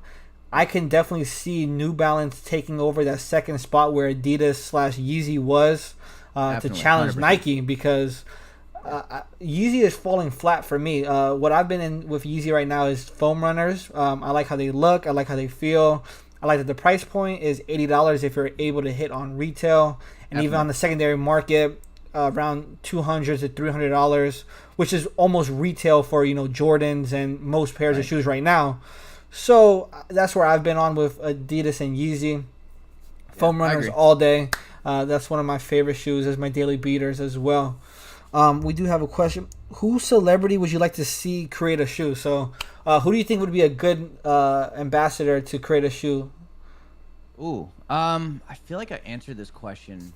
I can definitely see New Balance taking over that second spot where Adidas/Yeezy was to challenge 100%. Nike, because Yeezy is falling flat for me. What I've been in with Yeezy right now is foam runners. I like how they look. I like how they feel. I like that the price point is $80 if you're able to hit on retail, and even on the secondary market, around $200 to $300, which is almost retail for Jordans and most pairs of shoes right now. So that's where I've been on with Adidas and Yeezy. Foam runners all day. That's one of my favorite shoes as my daily beaters as well. We do have a question. Who celebrity would you like to see create a shoe? So who do you think would be a good ambassador to create a shoe? Ooh, I feel like I answered this question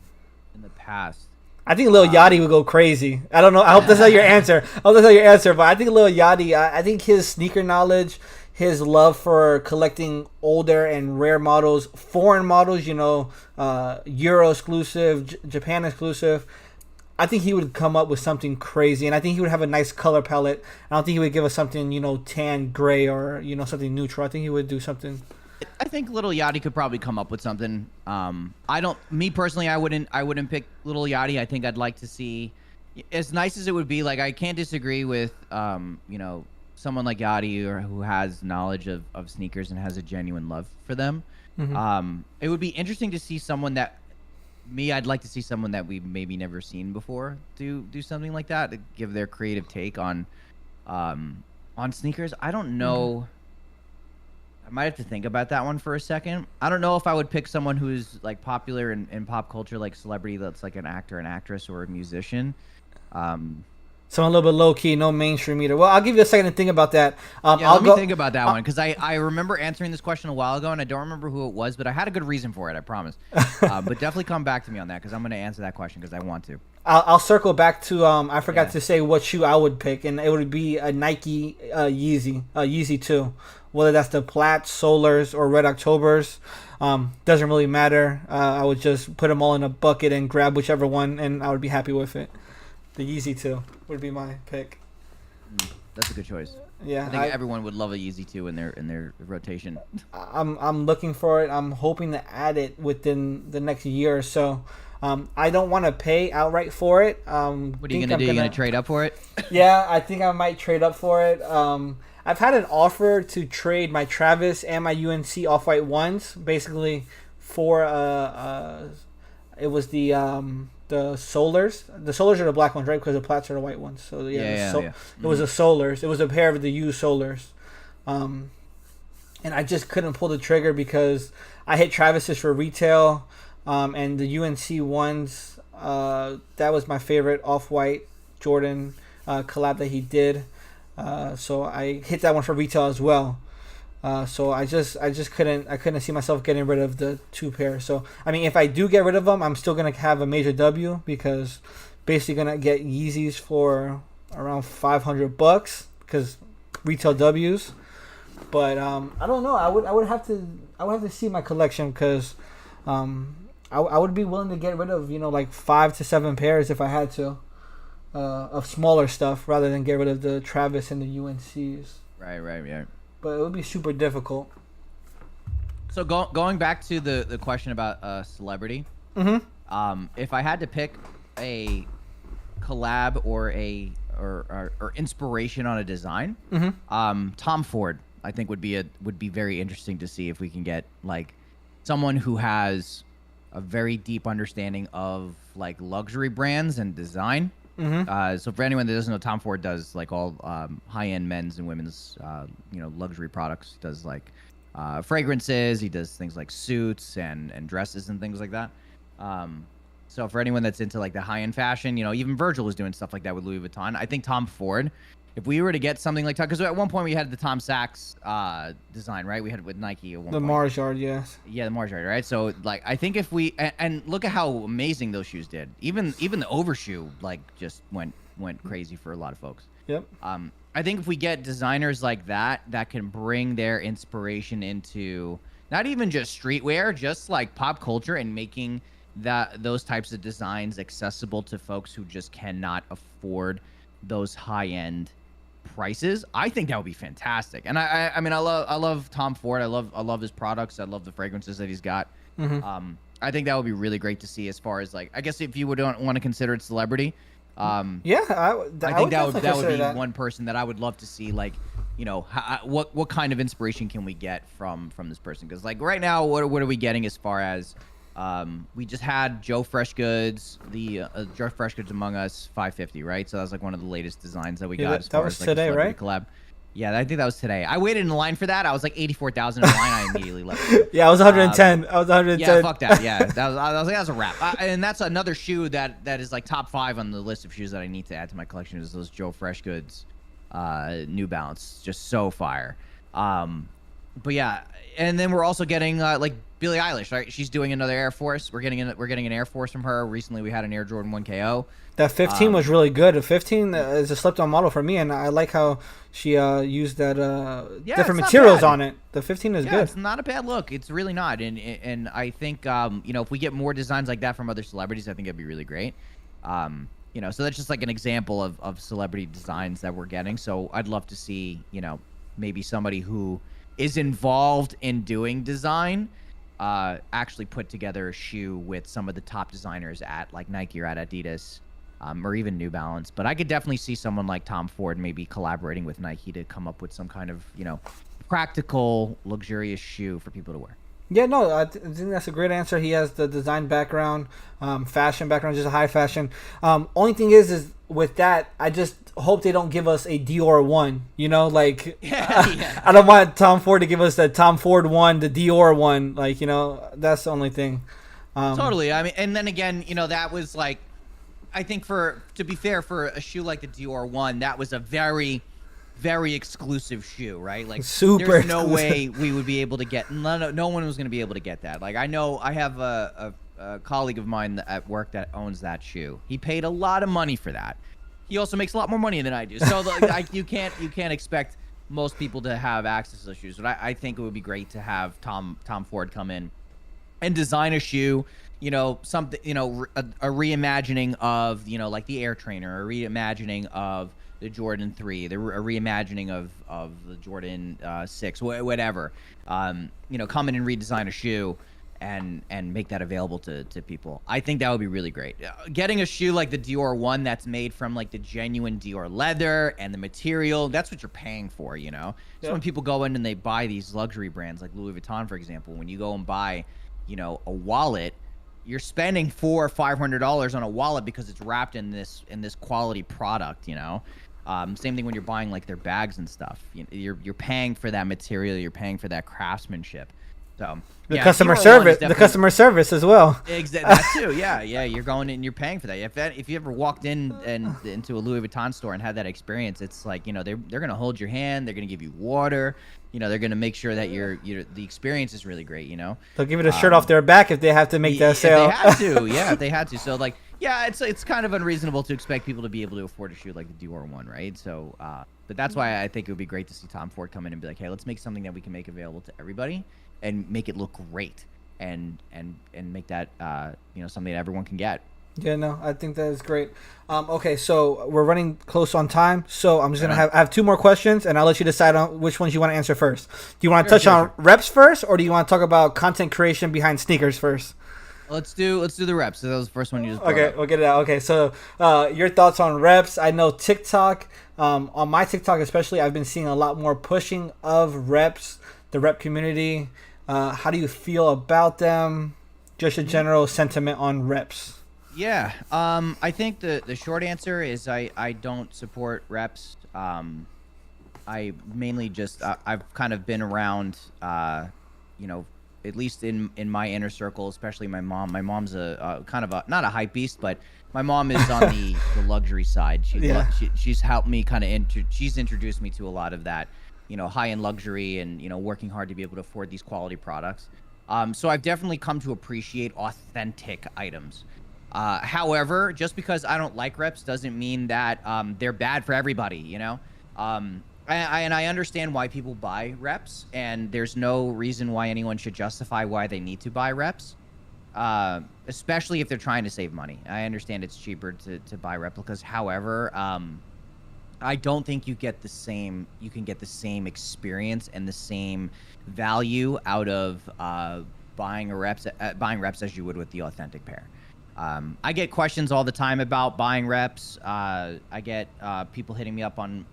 in the past. I think Lil Yachty would go crazy. I don't know. I hope that's not your answer. But I think Lil Yachty, I think his sneaker knowledge, his love for collecting older and rare models, foreign models, Euro exclusive, Japan exclusive, I think he would come up with something crazy, and I think he would have a nice color palette. I don't think he would give us something, tan, gray, or something neutral. I think he would do something. I think Little Yachty could probably come up with something. Me personally, I wouldn't pick Little Yachty. I think I'd like to see, as nice as it would be. Like, I can't disagree with, someone like Yachty or who has knowledge of sneakers and has a genuine love for them. Mm-hmm. It would be interesting to see someone that. I'd like to see someone that we've maybe never seen before do something like that, to give their creative take on sneakers. I don't know. I might have to think about that one for a second. I don't know if I would pick someone who's like popular in pop culture, like celebrity, that's like an actor, an actress, or a musician. Someone a little bit low key, no mainstream either. Well, I'll give you a second to think about that. Let me think about that one, because I remember answering this question a while ago, and I don't remember who it was, but I had a good reason for it, I promise. But definitely come back to me on that, because I'm going to answer that question because I want to. I'll circle back to I forgot to say what shoe I would pick, and it would be a Nike Yeezy 2. Whether that's the Platts, Solars, or Red Octobers, doesn't really matter. I would just put them all in a bucket and grab whichever one, and I would be happy with it. The Yeezy 2 would be my pick. That's a good choice. Yeah, I think everyone would love a Yeezy 2 in their rotation. I'm looking for it. I'm hoping to add it within the next year or so. I don't want to pay outright for it. What are you gonna do? You gonna trade up for it? Yeah, I think I might trade up for it. I've had an offer to trade my Travis and my UNC Off-White ones, basically for it was the Solars. The Solars are the black ones, right? Because the Platts are the white ones. So it was the Solars. It was a pair of the used Solars. And I just couldn't pull the trigger because I hit Travis's for retail. And the UNC ones, that was my favorite Off-White Jordan collab that he did. So I hit that one for retail as well. So I just couldn't see myself getting rid of the two pairs. So I mean, if I do get rid of them, I'm still gonna have a major W, because basically gonna get Yeezys for around $500 because retail Ws. But I don't know. I would have to see my collection, because I would be willing to get rid of like 5 to 7 pairs if I had to, of smaller stuff, rather than get rid of the Travis and the UNCs. Right, yeah. But it would be super difficult. So going back to the question about celebrity, if I had to pick a collab or inspiration on a design, Tom Ford, I think would be very interesting to see if we can get like someone who has a very deep understanding of like luxury brands and design. So for anyone that doesn't know, Tom Ford does like all high-end men's and women's luxury products. He does like fragrances. He does things like suits and dresses and things like that. So for anyone that's into like the high-end fashion, even Virgil was doing stuff like that with Louis Vuitton. I think Tom Ford, if we were to get something like that, because at one point we had the Tom Sachs design, right? We had it with Nike at one point. The Mars Yard, yes. Yeah, the Mars Yard, right? So like, I think if we and look at how amazing those shoes did. Even the overshoe like just went crazy for a lot of folks. Yep. I think if we get designers like that can bring their inspiration into not even just streetwear, just like pop culture, and making those types of designs accessible to folks who just cannot afford those high-end prices, I think that would be fantastic. And I mean I love Tom Ford. I love his products. I love the fragrances that he's got. I think that would be really great to see, as far as like, I guess if you would want to consider it celebrity. I think that would be one person that I would love to see, like, what kind of inspiration can we get from this person? Because like right now, what are we getting as far as we just had Joe Freshgoods, the Joe Freshgoods Among Us 550, right? So that was like one of the latest designs that we got. As far was as, like, today, right? Collab. Yeah, I think that was today. I waited in line for that. I was like 84,000 in line. I immediately left. Yeah, I was 110. I was 110. Yeah, fuck that. Yeah, I was like, that was a wrap. And that's another shoe that is like top 5 on the list of shoes that I need to add to my collection, is those Joe Freshgoods New Balance. Just so fire. But yeah, and then we're also getting like Billie Eilish, right? She's doing another Air Force. We're getting an Air Force from her. Recently, we had an Air Jordan 1 KO. That 15 was really good. The 15 is a slept-on model for me, and I like how she used that different materials on it. The 15 is good. It's not a bad look. It's really not. And I think if we get more designs like that from other celebrities, I think it'd be really great. So that's just like an example of celebrity designs that we're getting. So I'd love to see, maybe somebody who is involved in doing design actually put together a shoe with some of the top designers at like Nike or at Adidas, or even New Balance. But I could definitely see someone like Tom Ford maybe collaborating with Nike to come up with some kind of, practical, luxurious shoe for people to wear. Yeah, no, I think that's a great answer. He has the design background, fashion background, just a high fashion. Only thing is with that, I just hope they don't give us a Dior one. Yeah. I don't want Tom Ford to give us the Tom Ford one, the Dior one. That's the only thing. Totally. I mean, and then again, that was like, I think to be fair, for a shoe like the Dior one, that was a very, very exclusive shoe, right? Like, super there's no exclusive. way we would be able to get. No one was going to be able to get that. Like, I know I have a colleague of mine at work that owns that shoe. He paid a lot of money for that. He also makes a lot more money than I do. So you can't expect most people to have access to those shoes. But I think it would be great to have Tom Ford come in and design a shoe. Something, a reimagining of, like the Air Trainer, a reimagining of the Jordan 3, a reimagining of the Jordan 6, whatever. Come in and redesign a shoe and make that available to people. I think that would be really great. Getting a shoe like the Dior one that's made from like the genuine Dior leather and the material, that's what you're paying for, So when people go in and they buy these luxury brands like Louis Vuitton, for example, when you go and buy, a wallet, you're spending $400 or $500 on a wallet because it's wrapped in this quality product, Same thing when you're buying like their bags and stuff. You're paying for that material. You're paying for that craftsmanship. So the customer service as well. Exactly, that too. Yeah. You're going and you're paying for that. If you ever walked into a Louis Vuitton store and had that experience, it's like they're gonna hold your hand. They're gonna give you water. They're gonna make sure that the experience is really great. They'll give you a shirt off their back if they have to make that sale. If they had to, yeah. If they had to, so like. Yeah, it's kind of unreasonable to expect people to be able to afford a shoe like the Dior one, right? So, but that's why I think it would be great to see Tom Ford come in and be like, hey, let's make something that we can make available to everybody and make it look great and make that something that everyone can get. Yeah, no, I think that is great. Okay, so we're running close on time, so I'm just gonna have two more questions, and I'll let you decide on which ones you want to answer first. Do you want to touch on reps first, or do you want to talk about content creation behind sneakers first? Let's do the reps. So that was the first one you just brought Okay, up. we'll get it out. Okay, so your thoughts on reps. I know TikTok, on my TikTok especially, I've been seeing a lot more pushing of reps, the rep community. How do you feel about them? Just a general sentiment on reps. Yeah, I think the short answer is I don't support reps. I mainly just I've kind of been around, at least in my inner circle, especially my mom. My mom's a kind of not a hype beast, but my mom is on the luxury side. She's helped me kind of she's introduced me to a lot of that, high-end luxury and, working hard to be able to afford these quality products. So I've definitely come to appreciate authentic items. However, just because I don't like reps doesn't mean that they're bad for everybody, and I understand why people buy reps, and there's no reason why anyone should justify why they need to buy reps, especially if they're trying to save money. I understand it's cheaper to buy replicas. However, I don't think you can get the same experience and the same value out of buying reps as you would with the authentic pair. I get questions all the time about buying reps. I get people hitting me up on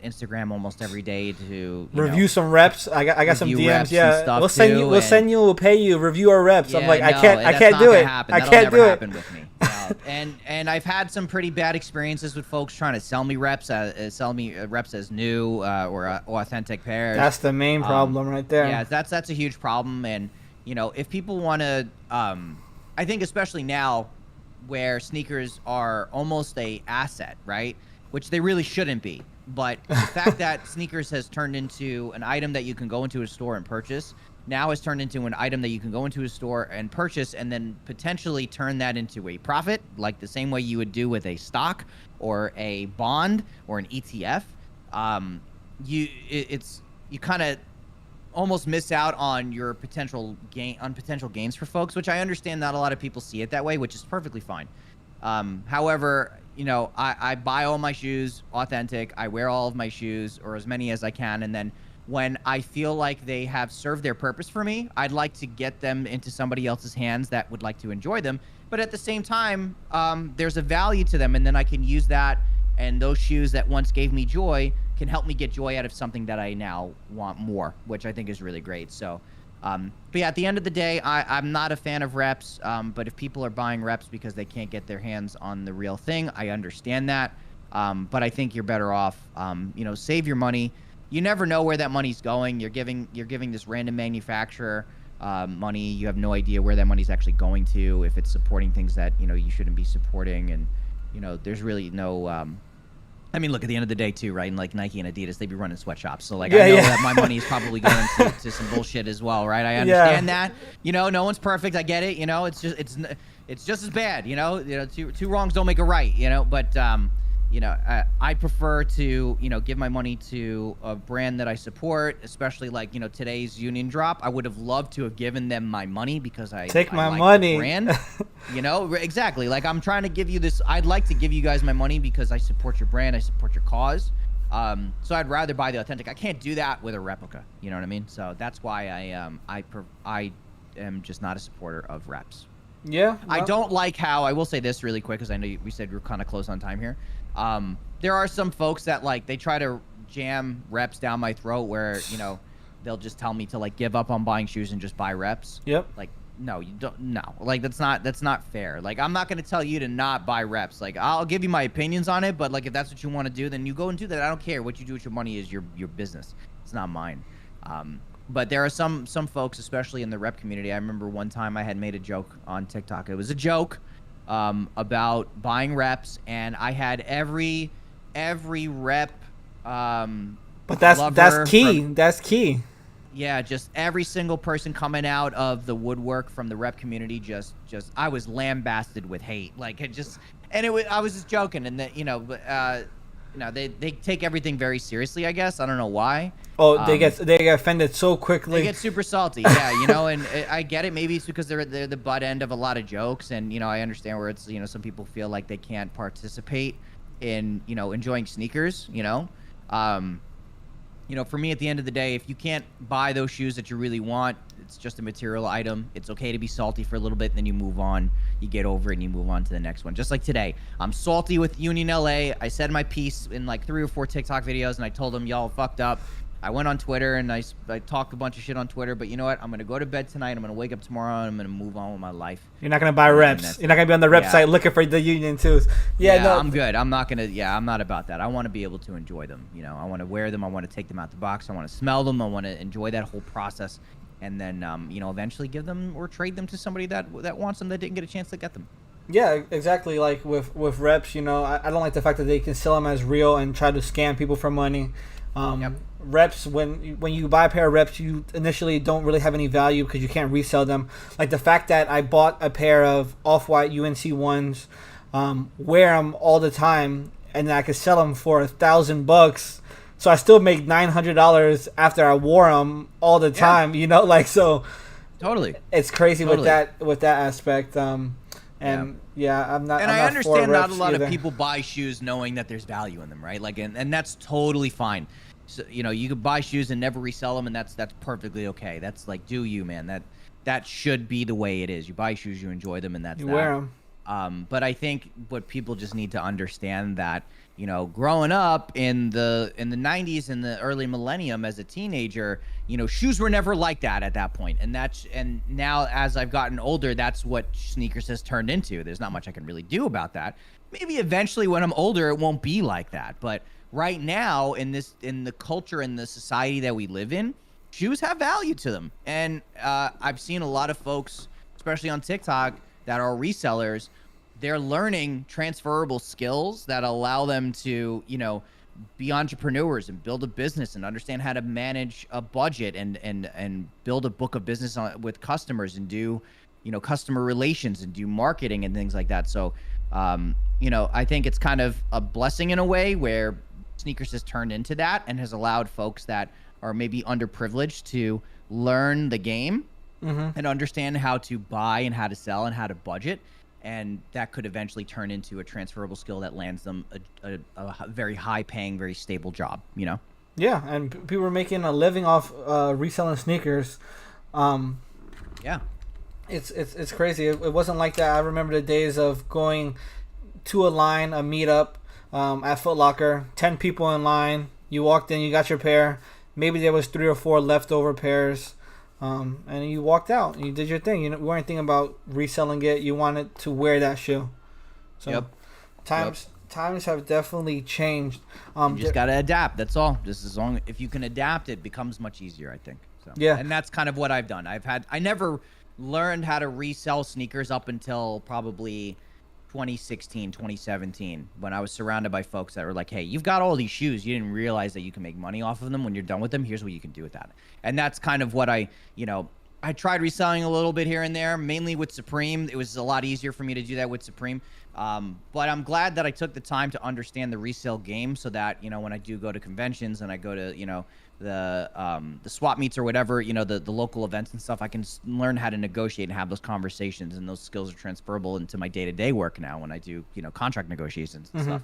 Instagram almost every day to review some reps. I got some DMs. Yeah, we'll send you. We'll pay you. Review our reps. Yeah, I'm like, no, I can't do it. I can't do it. Happen with me. And I've had some pretty bad experiences with folks trying to sell me reps as new or authentic pairs. That's the main problem right there. Yeah, that's a huge problem. And if people want to, I think especially now, where sneakers are almost a asset, right? Which they really shouldn't be. But the fact that sneakers has turned into an item that you can go into a store and purchase now has turned into an item that you can go into a store and purchase and then potentially turn that into a profit, like the same way you would do with a stock or a bond or an ETF. You kind of almost miss out on your potential gains for folks, which I understand not a lot of people see it that way, which is perfectly fine. However, you know, I buy all my shoes authentic. I wear all of my shoes, or as many as I can, and then when I feel like they have served their purpose for me, I'd like to get them into somebody else's hands that would like to enjoy them. But at the same time, there's a value to them, and then I can use that, and those shoes that once gave me joy can help me get joy out of something that I now want more, which I think is really great. So, but yeah, at the end of the day, I'm not a fan of reps, but if people are buying reps because they can't get their hands on the real thing, I understand that. But I think you're better off, you know, save your money. You never know where that money's going. You're giving this random manufacturer money. You have no idea where that money's actually going to, if it's supporting things that, you know, you shouldn't be supporting. And, you know, there's really no, I mean, look, at the end of the day too, right? And like Nike and Adidas, they be running sweatshops. So like, I know that my money is probably going to some bullshit as well, right? I understand that. You know, no one's perfect. I get it. You know, it's just as bad. You know, two wrongs don't make a right. You know, but you know, I prefer to, you know, give my money to a brand that I support, especially like, you know, today's Union drop. I would have loved to have given them my money because I take my like money. The brand. You know, exactly. Like, I'm trying to give you this. I'd like to give you guys my money because I support your brand. I support your cause. So I'd rather buy the authentic. I can't do that with a replica. You know what I mean? So that's why I am just not a supporter of reps. Yeah. Well, I don't like how, I will say this really quick, because I know we said we're kind of close on time here. There are some folks that, like, they try to jam reps down my throat where, you know, they'll just tell me to, like, give up on buying shoes and just buy reps. Yep. Like, no, you don't. No, like, that's not fair. Like, I'm not gonna tell you to not buy reps. Like, I'll give you my opinions on it, but like, if that's what you want to do, then you go and do that. I don't care what you do with your money is your business. It's not mine. But there are some folks, especially in the rep community. I remember one time I had made a joke on TikTok. It was a joke about buying reps, and I had every rep. But that's key. That's key. Yeah, just every single person coming out of the woodwork from the rep community, just I was lambasted with hate. Like, it just, and I was just joking, and that, you know, they take everything very seriously, I guess. I don't know why. Oh, they get offended so quickly. They get super salty, yeah, you know, and I get it. Maybe it's because they're the butt end of a lot of jokes, and, you know, I understand where it's, you know, some people feel like they can't participate in, you know, enjoying sneakers, you know. You know, for me, at the end of the day, if you can't buy those shoes that you really want, it's just a material item. It's okay to be salty for a little bit, and then you move on. You get over it, and you move on to the next one. Just like today, I'm salty with Union LA. I said my piece in like 3 or 4 TikTok videos, and I told them, y'all fucked up. I went on Twitter, and I talked a bunch of shit on Twitter, but you know what? I'm going to go to bed tonight. I'm going to wake up tomorrow, and I'm going to move on with my life. You're not going to buy reps. You're not going to be on the rep site looking for the Union too. Yeah, no. I'm good. I'm not going to, I'm not about that. I want to be able to enjoy them. You know, I want to wear them. I want to take them out the box. I want to smell them. I want to enjoy that whole process. And then, you know, eventually give them or trade them to somebody that wants them that didn't get a chance to get them. Yeah, exactly. Like with reps, you know, I don't like the fact that they can sell them as real and try to scam people for money. Reps, when you buy a pair of reps, you initially don't really have any value because you can't resell them. Like the fact that I bought a pair of off-white UNC ones, wear them all the time, and then I could sell them for $1,000. So I still make $900 after I wore them all the time. You know, like, so. Totally. It's crazy with that aspect. I'm not. And I understand not a lot of people buy shoes knowing that there's value in them, right? Like, and that's totally fine. So, you know, you could buy shoes and never resell them, and that's perfectly okay. That's like, do you, man? That should be the way it is. You buy shoes, you enjoy them, and that's wear them. But I think what people just need to understand that, you know, growing up in the 90s and the early millennium as a teenager, you know, shoes were never like that at that point. And now as I've gotten older, that's what sneakers has turned into. There's not much I can really do about that. Maybe eventually when I'm older, it won't be like that. But right now in the culture and the society that we live in, shoes have value to them. And I've seen a lot of folks, especially on TikTok, that are resellers. They're learning transferable skills that allow them to, you know, be entrepreneurs and build a business and understand how to manage a budget and build a book of business with customers and do, you know, customer relations and do marketing and things like that. So, you know, I think it's kind of a blessing in a way where sneakers has turned into that and has allowed folks that are maybe underprivileged to learn the game and understand how to buy and how to sell and how to budget. and that could eventually turn into a transferable skill that lands them a very high-paying, very stable job. You know? Yeah, and people were making a living off reselling sneakers. Yeah. It's crazy. It wasn't like that. I remember the days of going to a line, a meetup at Foot Locker, 10 people in line. You walked in, you got your pair. Maybe there was 3 or 4 leftover pairs, and you walked out. You did your thing. You weren't thinking about reselling it. You wanted to wear that shoe. So times have definitely changed. You just gotta adapt. That's all. Just if you can adapt, it becomes much easier, I think. So, yeah. And that's kind of what I've done. I never learned how to resell sneakers up until probably 2016, 2017, when I was surrounded by folks that were like, hey, you've got all these shoes. You didn't realize that you can make money off of them when you're done with them. Here's what you can do with that. And that's kind of what I tried reselling a little bit here and there, mainly with Supreme. It was a lot easier for me to do that with Supreme. But I'm glad that I took the time to understand the resale game so that, when I do go to conventions and I go to, the swap meets or whatever, the local events and stuff, I can learn how to negotiate and have those conversations, and those skills are transferable into my day-to-day work now when I do, contract negotiations and stuff.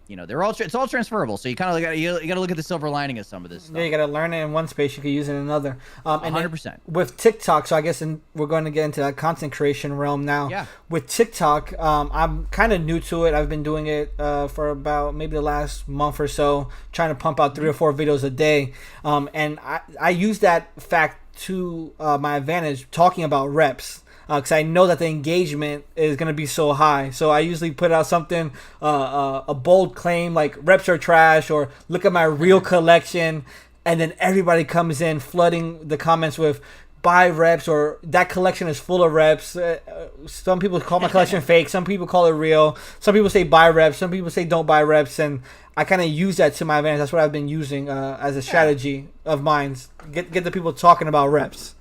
It's all transferable. So you kind of you got to look at the silver lining of some of this stuff. Yeah, you got to learn it in one space, you could use it in another. 100%. With TikTok, so I guess we're going to get into that content creation realm now. Yeah. With TikTok, I'm kind of new to it. I've been doing it for about maybe the last month or so, trying to pump out 3 or 4 videos a day. And I use that fact to my advantage, talking about reps. Because I know that the engagement is going to be so high. So I usually put out something, a bold claim like reps are trash, or look at my real collection. And then everybody comes in flooding the comments with buy reps, or that collection is full of reps. Some people call my collection fake. Some people call it real. Some people say buy reps. Some people say don't buy reps. And I kind of use that to my advantage. That's what I've been using as a strategy of mine. Get the people talking about reps.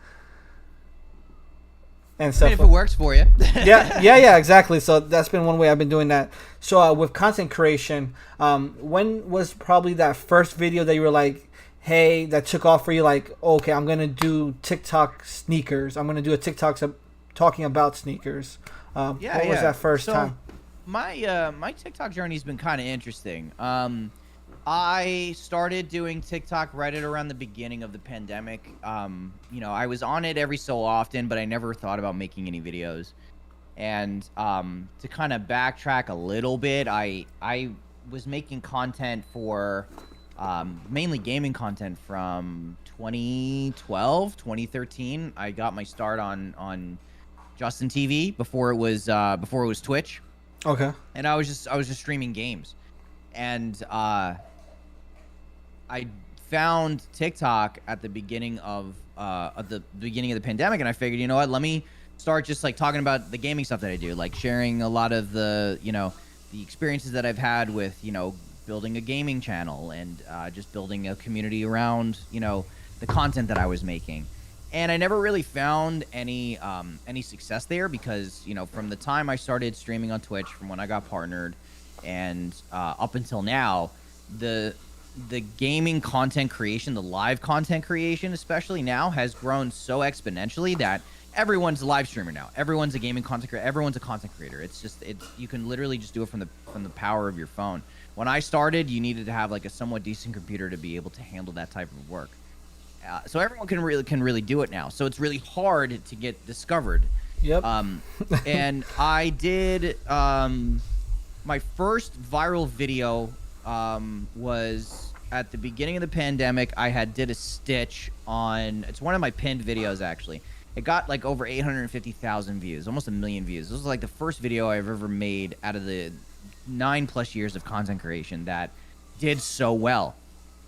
And stuff. If it works for you. yeah, exactly. So that's been one way I've been doing that. So with content creation, when was probably that first video that you were like, hey, that took off for you? Like, okay, I'm gonna do TikTok sneakers. I'm gonna do a TikTok talking about sneakers. What was that first time? My TikTok journey's been kind of interesting. I started doing TikTok right at around the beginning of the pandemic. I was on it every so often, but I never thought about making any videos. And to kind of backtrack a little bit, I was making content for mainly gaming content from 2012, 2013. I got my start on Justin TV before it was Twitch. Okay. And I was just streaming games. And I found TikTok at the beginning of the pandemic, and I figured, you know what, let me start just like talking about the gaming stuff that I do, like sharing a lot of the the experiences that I've had with building a gaming channel and just building a community around the content that I was making. And I never really found any success there because from the time I started streaming on Twitch, from when I got partnered, and up until now, the gaming content creation, the live content creation especially now, has grown so exponentially that everyone's a live streamer now. Everyone's a gaming content creator. Everyone's a content creator. It's you can literally just do it from the power of your phone. When I started, you needed to have like a somewhat decent computer to be able to handle that type of work. So everyone can really do it now. So it's really hard to get discovered. Yep. And I did my first viral video was at the beginning of the pandemic. I did a stitch on, it's one of my pinned videos actually. It got like over 850,000 views, almost 1 million views. This was like the first video I've ever made out of the 9+ years of content creation that did so well.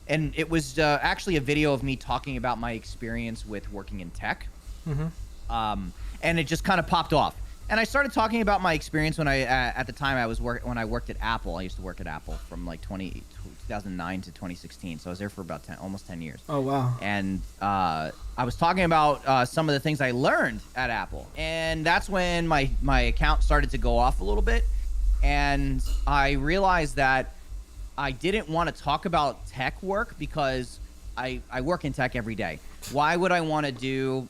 And it was actually a video of me talking about my experience with working in tech. Mm-hmm. And it just kind of popped off. And I started talking about my experience when at the time when I worked at Apple. I used to work at Apple from like 2009 to 2016. So I was there for about almost 10 years. Oh, wow. And I was talking about some of the things I learned at Apple. And that's when my account started to go off a little bit. And I realized that I didn't want to talk about tech work because I work in tech every day. Why would I want to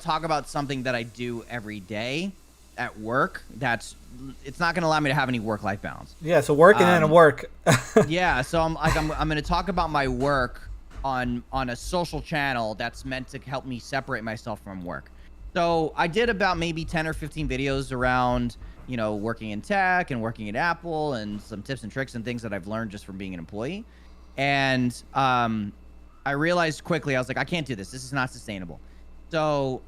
talk about something that I do every day at work, it's not going to allow me to have any work-life balance. Yeah, so work and then work. Yeah, so I'm going to talk about my work on a social channel that's meant to help me separate myself from work. So I did about maybe 10 or 15 videos around, you know, working in tech and working at Apple and some tips and tricks and things that I've learned just from being an employee. And I realized quickly, I was like, I can't do this. This is not sustainable. So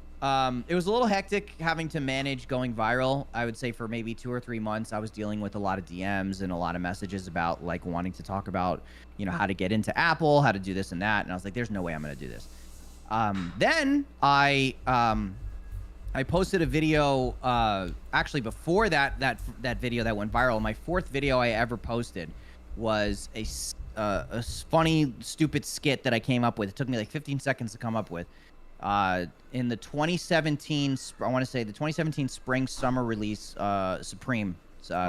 it was a little hectic having to manage going viral. I would say for maybe 2 or 3 months, I was dealing with a lot of DMs and a lot of messages about like wanting to talk about, you know, how to get into Apple, how to do this and that. And I was like, there's no way I'm going to do this. Then I posted a video actually before that video that went viral. My 4th video I ever posted was a funny, stupid skit that I came up with. It took me like 15 seconds to come up with. In the 2017, I want to say the 2017 spring summer release, Supreme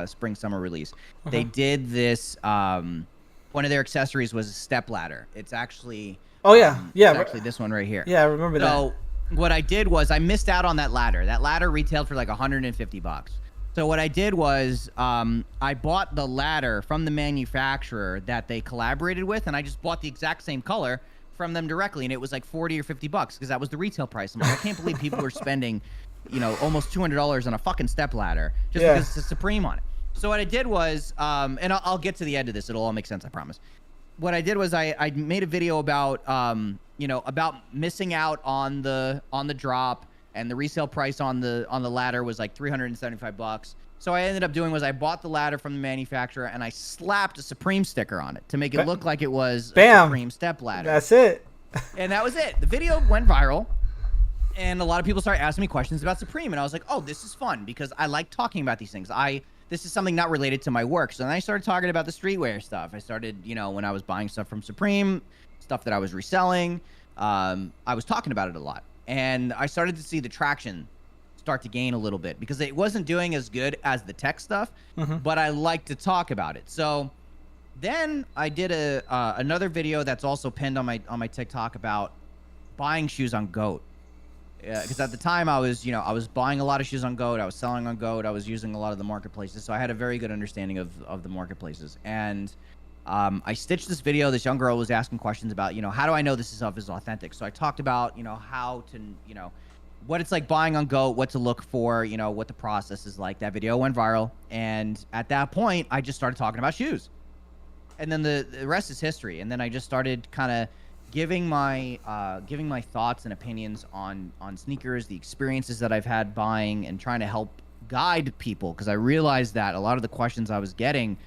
spring summer release. They did this. One of their accessories was a step ladder. It's actually. Oh yeah, yeah. It's actually this one right here. Yeah, I remember that. So what I did was I missed out on that ladder. That ladder retailed for like $150. So what I did was I bought the ladder from the manufacturer that they collaborated with, and I just bought the exact same color from them directly, and it was like $40 or $50 because that was the retail price. I'm like, I can't believe people were spending, you know, almost $200 on a fucking step ladder just because it's a Supreme on it. So what I did was, and I'll get to the end of this. It'll all make sense, I promise. What I did was I made a video about you know, about missing out on the drop, and the resale price on the ladder was like $375. So I ended up doing was I bought the ladder from the manufacturer and I slapped a Supreme sticker on it to make it look like it was a Supreme step ladder. That's it. And that was it. The video went viral, and a lot of people started asking me questions about Supreme, and I was like, oh, this is fun because I like talking about these things. This is something not related to my work. So then I started talking about the streetwear stuff. I started, you know, when I was buying stuff from Supreme, stuff that I was reselling, I was talking about it a lot. And I started to see the traction start to gain a little bit because it wasn't doing as good as the tech stuff, but I like to talk about it. So then I did another video that's also pinned on my TikTok about buying shoes on GOAT. Because at the time I was buying a lot of shoes on GOAT, I was selling on GOAT, I was using a lot of the marketplaces, so I had a very good understanding of the marketplaces. And I stitched this video. This young girl was asking questions about, you know, how do I know this stuff is authentic? So I talked about, you know, how to, you know, what it's like buying on GOAT, what to look for, you know, what the process is like. That video went viral, and at that point, I just started talking about shoes. And then the rest is history. And then I just started kind of giving my thoughts and opinions on sneakers, the experiences that I've had buying, and trying to help guide people, because I realized that a lot of the questions I was getting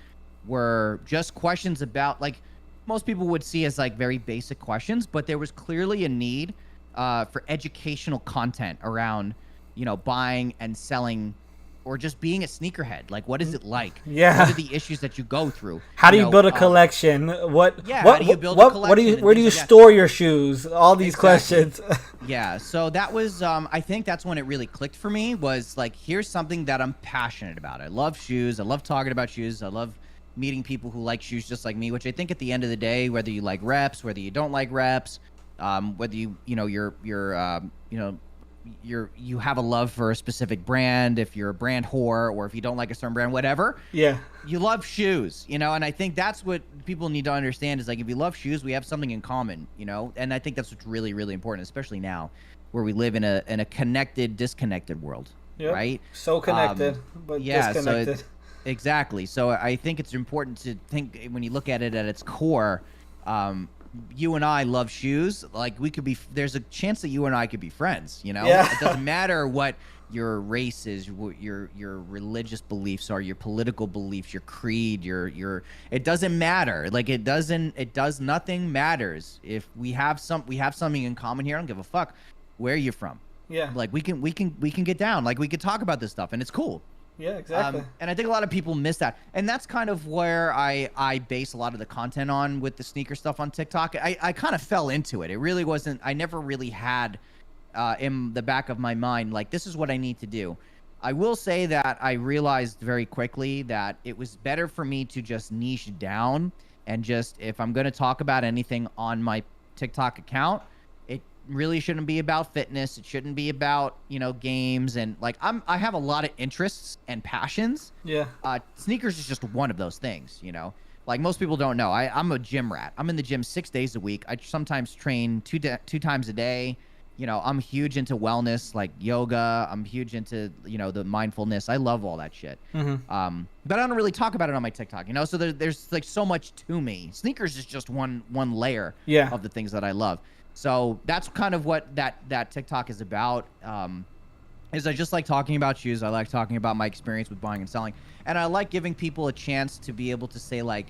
were just questions about, like, most people would see as like very basic questions, but there was clearly a need for educational content around, you know, buying and selling, or just being a sneakerhead. Like, what is it like? Yeah. What are the issues that you go through? How do you build a collection? How do you build a collection? Where do you store your shoes? All these questions. Yeah. So that was, I think that's when it really clicked for me, was like, here's something that I'm passionate about. I love shoes. I love talking about shoes. I love meeting people who like shoes just like me, which I think at the end of the day, whether you like reps, whether you don't like reps, whether you have a love for a specific brand, if you're a brand whore, or if you don't like a certain brand, whatever. Yeah. You love shoes, you know, and I think that's what people need to understand is, like, if you love shoes, we have something in common, you know, and I think that's what's really, really important, especially now where we live in a connected, disconnected world, right? So connected, but disconnected. Exactly. So I think it's important to think, when you look at it at its core, you and I love shoes. Like, we could be, there's a chance that you and I could be friends, you know? Yeah. It doesn't matter what your race is, what your religious beliefs are, your political beliefs, your creed, it doesn't matter. Like, nothing matters. If we have something in common here, I don't give a fuck where you're from. Yeah. Like, we can get down. Like, we could talk about this stuff, and it's cool. Yeah, exactly. And I think a lot of people miss that. And that's kind of where I base a lot of the content on with the sneaker stuff on TikTok. I kind of fell into it. It really wasn't, I never really had in the back of my mind, like, this is what I need to do. I will say that I realized very quickly that it was better for me to just niche down, and just, if I'm going to talk about anything on my TikTok account, really shouldn't be about fitness. It shouldn't be about, games. And like, I have a lot of interests and passions. Yeah. Sneakers is just one of those things, Like most people don't know, I'm a gym rat. I'm in the gym 6 days a week. I sometimes train two times a day. I'm huge into wellness, like yoga. I'm huge into, the mindfulness. I love all that shit. Mm-hmm. But I don't really talk about it on my TikTok, So there's like so much to me. Sneakers is just one layer of the things that I love. So that's kind of what that TikTok is about. Is I just like talking about shoes. I like talking about my experience with buying and selling. And I like giving people a chance to be able to say, like,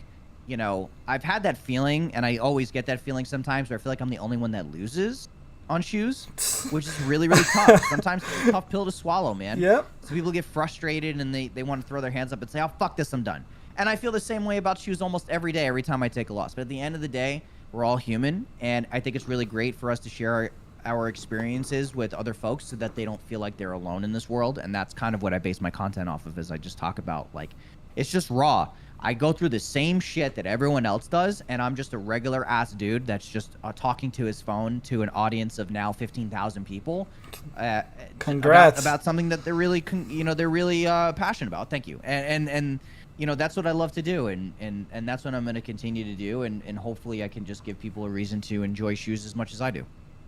I've had that feeling, and I always get that feeling sometimes where I feel like I'm the only one that loses on shoes, which is really, really tough. Sometimes it's a tough pill to swallow, man. Yep. So people get frustrated, and they want to throw their hands up and say, oh, fuck this, I'm done. And I feel the same way about shoes almost every day, every time I take a loss. But at the end of the day, we're all human, and I think it's really great for us to share our experiences with other folks so that they don't feel like they're alone in this world. And that's kind of what I base my content off of, is I just talk about, like, it's just raw. I go through the same shit that everyone else does, and I'm just a regular ass dude that's just talking to his phone to an audience of now 15,000 people. Congrats about something that they're really, passionate about. Thank you. And that's what I love to do, and that's what I'm going to continue to do, and hopefully I can just give people a reason to enjoy shoes as much as I do.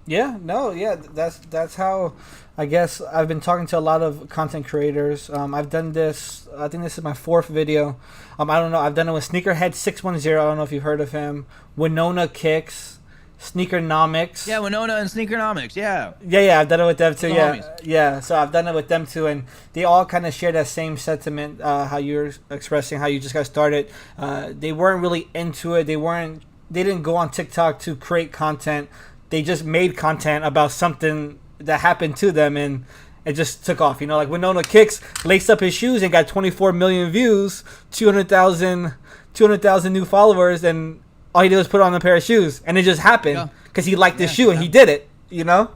That's how I guess I've been talking to a lot of content creators. I've done this, I think this is my 4th video. I don't know, I've done it with Sneakerhead610, I don't know if you've heard of him, Winona Kicks, Sneakernomics. Yeah, Winona and Sneakernomics, yeah. Yeah, I've done it with them too, Homies. Yeah, so I've done it with them too, and they all kind of share that same sentiment, how you're expressing, how you just got started. They weren't really into it, they didn't go on TikTok to create content. They just made content about something that happened to them, and it just took off. Like Winona Kicks laced up his shoes and got 24 million views, 200,000 new followers, and all he did was put on a pair of shoes, and it just happened because he liked the shoe and he did it. Yep.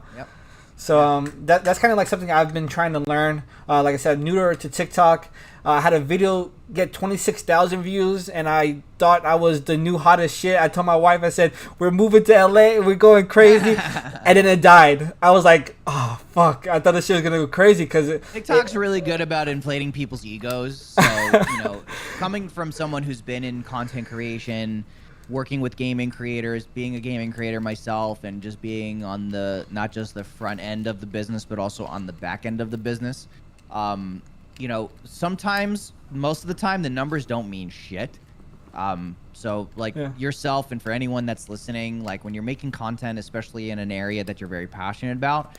So that's kind of like something I've been trying to learn. Like I said, newer to TikTok. I had a video get 26,000 views, and I thought I was the new hottest shit. I told my wife, I said, we're moving to LA, we're going crazy, and then it died. I was like, oh, fuck. I thought this shit was going to go crazy because TikTok's really good about inflating people's egos. So, coming from someone who's been in content creation, working with gaming creators, being a gaming creator myself, and just being on not just the front end of the business, but also on the back end of the business, sometimes, most of the time, the numbers don't mean shit. So yourself, and for anyone that's listening, like when you're making content, especially in an area that you're very passionate about,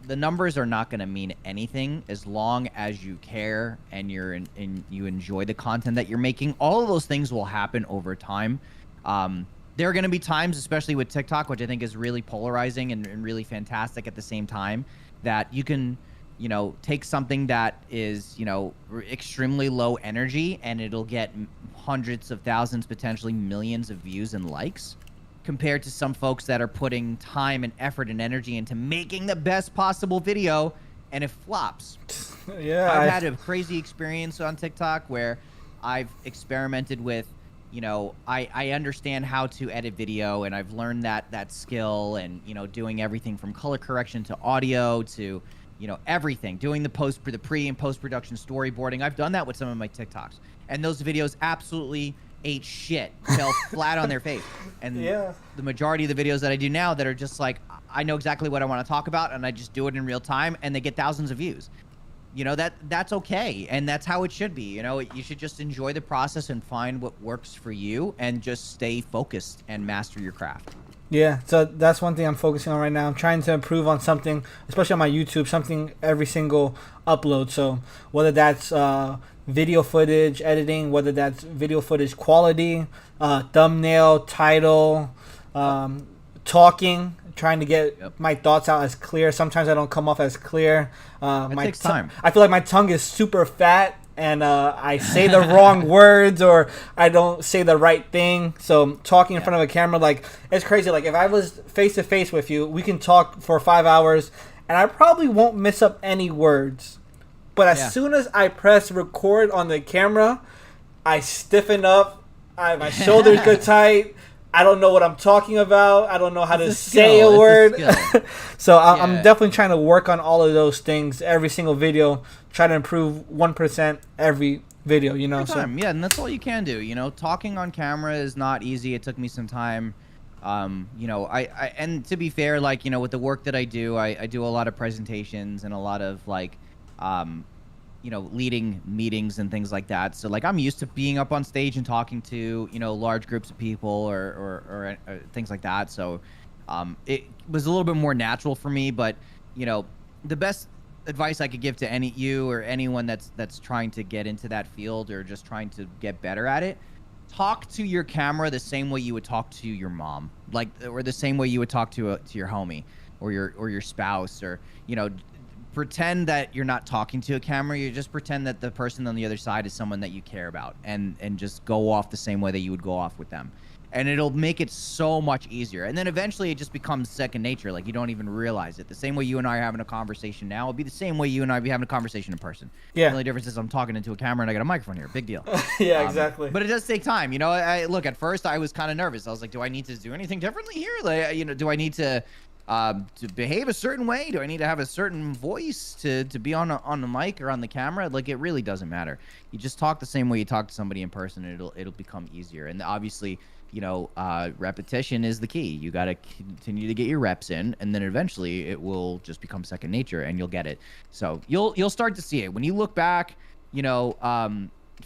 the numbers are not going to mean anything as long as you care and you enjoy the content that you're making. All of those things will happen over time. There are going to be times, especially with TikTok, which I think is really polarizing and really fantastic at the same time, that you can take something that is, extremely low energy, and it'll get hundreds of thousands, potentially millions of views and likes, compared to some folks that are putting time and effort and energy into making the best possible video, and it flops. Yeah. I've had a crazy experience on TikTok where I've experimented with, I understand how to edit video, and I've learned that skill, and, doing everything from color correction to audio to everything, doing the pre and post production storyboarding. I've done that with some of my TikToks, and those videos absolutely ate shit, fell flat on their face. And the majority of the videos that I do now that are just like, I know exactly what I want to talk about, and I just do it in real time, and they get thousands of views. That's okay, and that's how it should be. You should just enjoy the process and find what works for you, and just stay focused and master your craft. Yeah, so that's one thing I'm focusing on right now. I'm trying to improve on something, especially on my YouTube, something every single upload. So whether that's video footage editing, whether that's video footage quality, thumbnail, title, talking, trying to get my thoughts out as clear. Sometimes I don't come off as clear. It takes time. I feel like my tongue is super fat, and I say the wrong words, or I don't say the right thing. So talking in front of a camera, like, it's crazy. Like, if I was face to face with you, we can talk for 5 hours, and I probably won't miss up any words. But as soon as I press record on the camera, I stiffen up. My shoulders get tight. I don't know what I'm talking about. I don't know how to say skill. a word. So Yeah. I'm definitely trying to work on all of those things every single video. Try to improve 1% every video, you know. Every time, yeah, and that's all you can do. You know, talking on camera is not easy. It took me some time. You know, and to be fair, like, you know, with the work that I do a lot of presentations and a lot of like, you know, leading meetings and things like that. So like I'm used to being up on stage and talking to, you know, large groups of people or things like that. So it was a little bit more natural for me. But, you know, the best advice I could give to you or anyone that's trying to get into that field or just trying to get better at it, talk to your camera the same way you would talk to your mom, like, or the same way you would talk to your homie or your spouse, or, you know, pretend that you're not talking to a camera. You just pretend that the person on the other side is someone that you care about, and just go off the same way that you would go off with them. And it'll make it so much easier. And then eventually it just becomes second nature. Like, you don't even realize it. The same way you and I are having a conversation now will be the same way you and I be having a conversation in person. Yeah. The only difference is I'm talking into a camera and I got a microphone here. Big deal. Yeah, exactly. But it does take time. You know, look, at first I was kind of nervous. I was like, do I need to do anything differently here? Like, you know, do I need to behave a certain way? Do I need to have a certain voice to be on the mic or on the camera? Like, it really doesn't matter. You just talk the same way you talk to somebody in person, and it'll become easier. And obviously, you know, repetition is the key. You got to continue to get your reps in, and then eventually it will just become second nature, and you'll get it. So you'll start to see it when you look back, you know,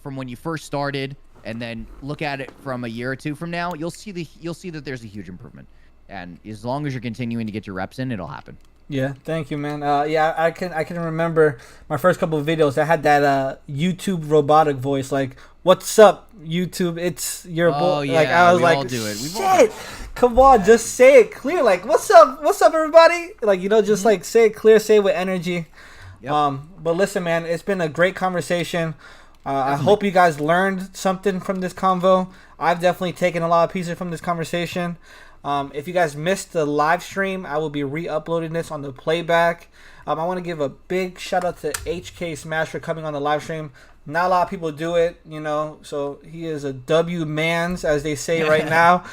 from when you first started, and then look at it from a year or two from now. You'll see that there's a huge improvement. And as long as you're continuing to get your reps in, it'll happen. Yeah, thank you, man. Yeah, I can remember my first couple of videos. I had that YouTube robotic voice, like, "What's up, YouTube? It's your boy." Oh yeah, like, I was we like, all do it. "Shit, come on, just say it clear." Like, "What's up, everybody?" Like, you know, just like say it clear, say it with energy. Yep. But listen, man, it's been a great conversation. I hope you guys learned something from this convo. I've definitely taken a lot of pieces from this conversation. If you guys missed the live stream, I will be re-uploading this on the playback. I want to give a big shout out to HKSMASH for coming on the live stream. Not a lot of people do it, you know, so he is a W mans, as they say right now.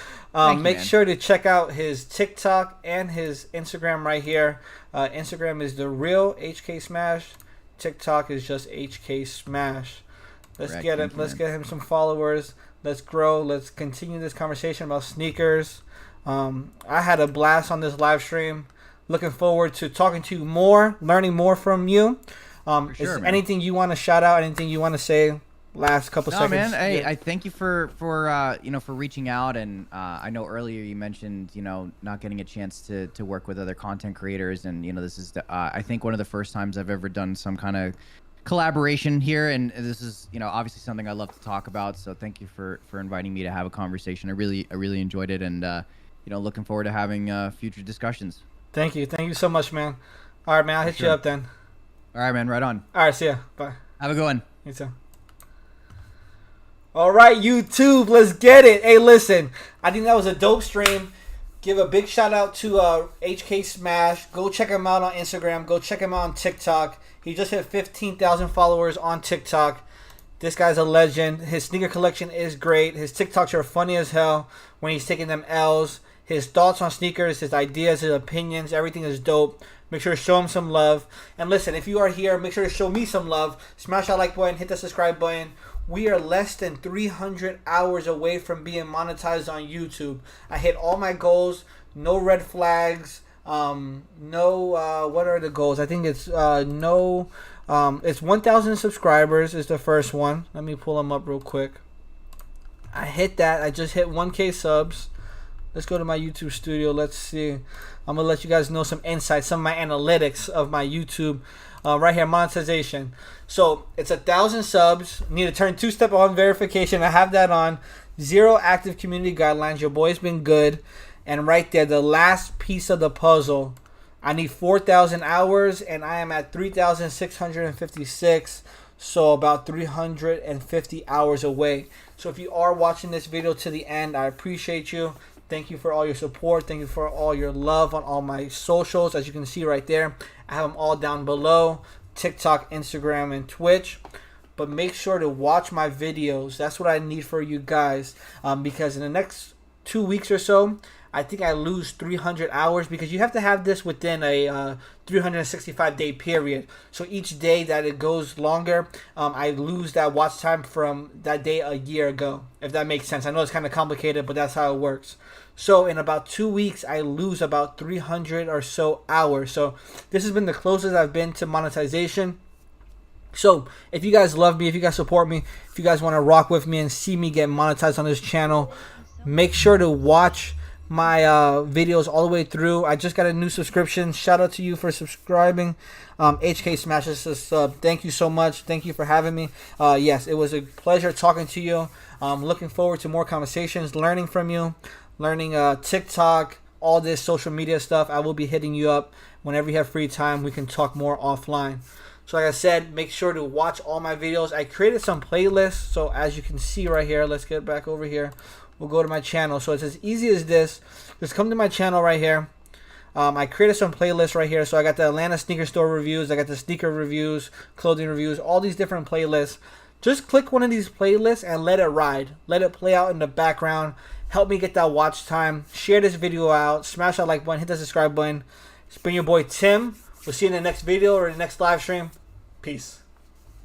Make sure to check out his TikTok and his Instagram right here. Instagram is the real HKSMASH. TikTok is just HKSMASH. Let's get it. Let's get him some followers. Let's grow. Let's continue this conversation about sneakers. I had a blast on this live stream. Looking forward to talking to you more, learning more from you. Sure, is man. Anything you want to shout out? Anything you want to say? Last couple seconds. Man. Hey, Yeah. I thank you for you know, for reaching out. And I know earlier you mentioned, you know, not getting a chance to work with other content creators, and, you know, this is I think one of the first times I've ever done some kind of collaboration here, and this is, you know, obviously something I love to talk about. So thank you for inviting me to have a conversation. I really enjoyed it, and you know, looking forward to having future discussions. Thank you so much, man. All right, man, I'll hit you up then. All right, man, right on. All right, see ya. Bye. Have a good one. You too. All right, YouTube, let's get it. Hey, listen, I think that was a dope stream. Give a big shout out to HKSMASH. Go check him out on Instagram. Go check him out on TikTok. He just hit 15,000 followers on TikTok. This guy's a legend. His sneaker collection is great. His TikToks are funny as hell when he's taking them L's. His thoughts on sneakers, his ideas, his opinions, everything is dope. Make sure to show him some love. And listen, if you are here, make sure to show me some love. Smash that like button, hit the subscribe button. We are less than 300 hours away from being monetized on YouTube. I hit all my goals. No red flags. What are the goals? I think it's it's 1,000 subscribers is the first one. Let me pull them up real quick. I hit that. I just hit 1K subs. Let's go to my YouTube studio. Let's see. I'm going to let you guys know some insights, some of my analytics of my YouTube. Right here, monetization. So it's 1,000 subs. Need to turn two-step on verification. I have that on. 0 active community guidelines. Your boy's been good. And right there, the last piece of the puzzle. I need 4,000 hours, and I am at 3,656. So about 350 hours away. So if you are watching this video to the end, I appreciate you. Thank you for all your support. Thank you for all your love on all my socials. As you can see right there, I have them all down below. TikTok, Instagram, and Twitch. But make sure to watch my videos. That's what I need for you guys. Because in the next 2 weeks or so, I think I lose 300 hours because you have to have this within a 365-day period. So each day that it goes longer, I lose that watch time from that day a year ago, if that makes sense. I know it's kind of complicated, but that's how it works. So in about 2 weeks, I lose about 300 or so hours. So this has been the closest I've been to monetization. So if you guys love me, if you guys support me, if you guys want to rock with me and see me get monetized on this channel, make sure to watch my videos all the way through. I just got a new subscription. Shout out to you for subscribing. HKSMASH says, thank you so much. Thank you for having me. Yes, it was a pleasure talking to you. Looking forward to more conversations, learning from you, learning TikTok, all this social media stuff. I will be hitting you up whenever you have free time. We can talk more offline. So like I said, make sure to watch all my videos. I created some playlists. So as you can see right here, let's get back over here. We'll go to my channel. So it's as easy as this. Just come to my channel right here. I created some playlists right here. So I got the Atlanta sneaker store reviews. I got the sneaker reviews, clothing reviews, all these different playlists. Just click one of these playlists and let it ride. Let it play out in the background. Help me get that watch time. Share this video out. Smash that like button. Hit that subscribe button. It's been your boy Tim. We'll see you in the next video or the next live stream. Peace.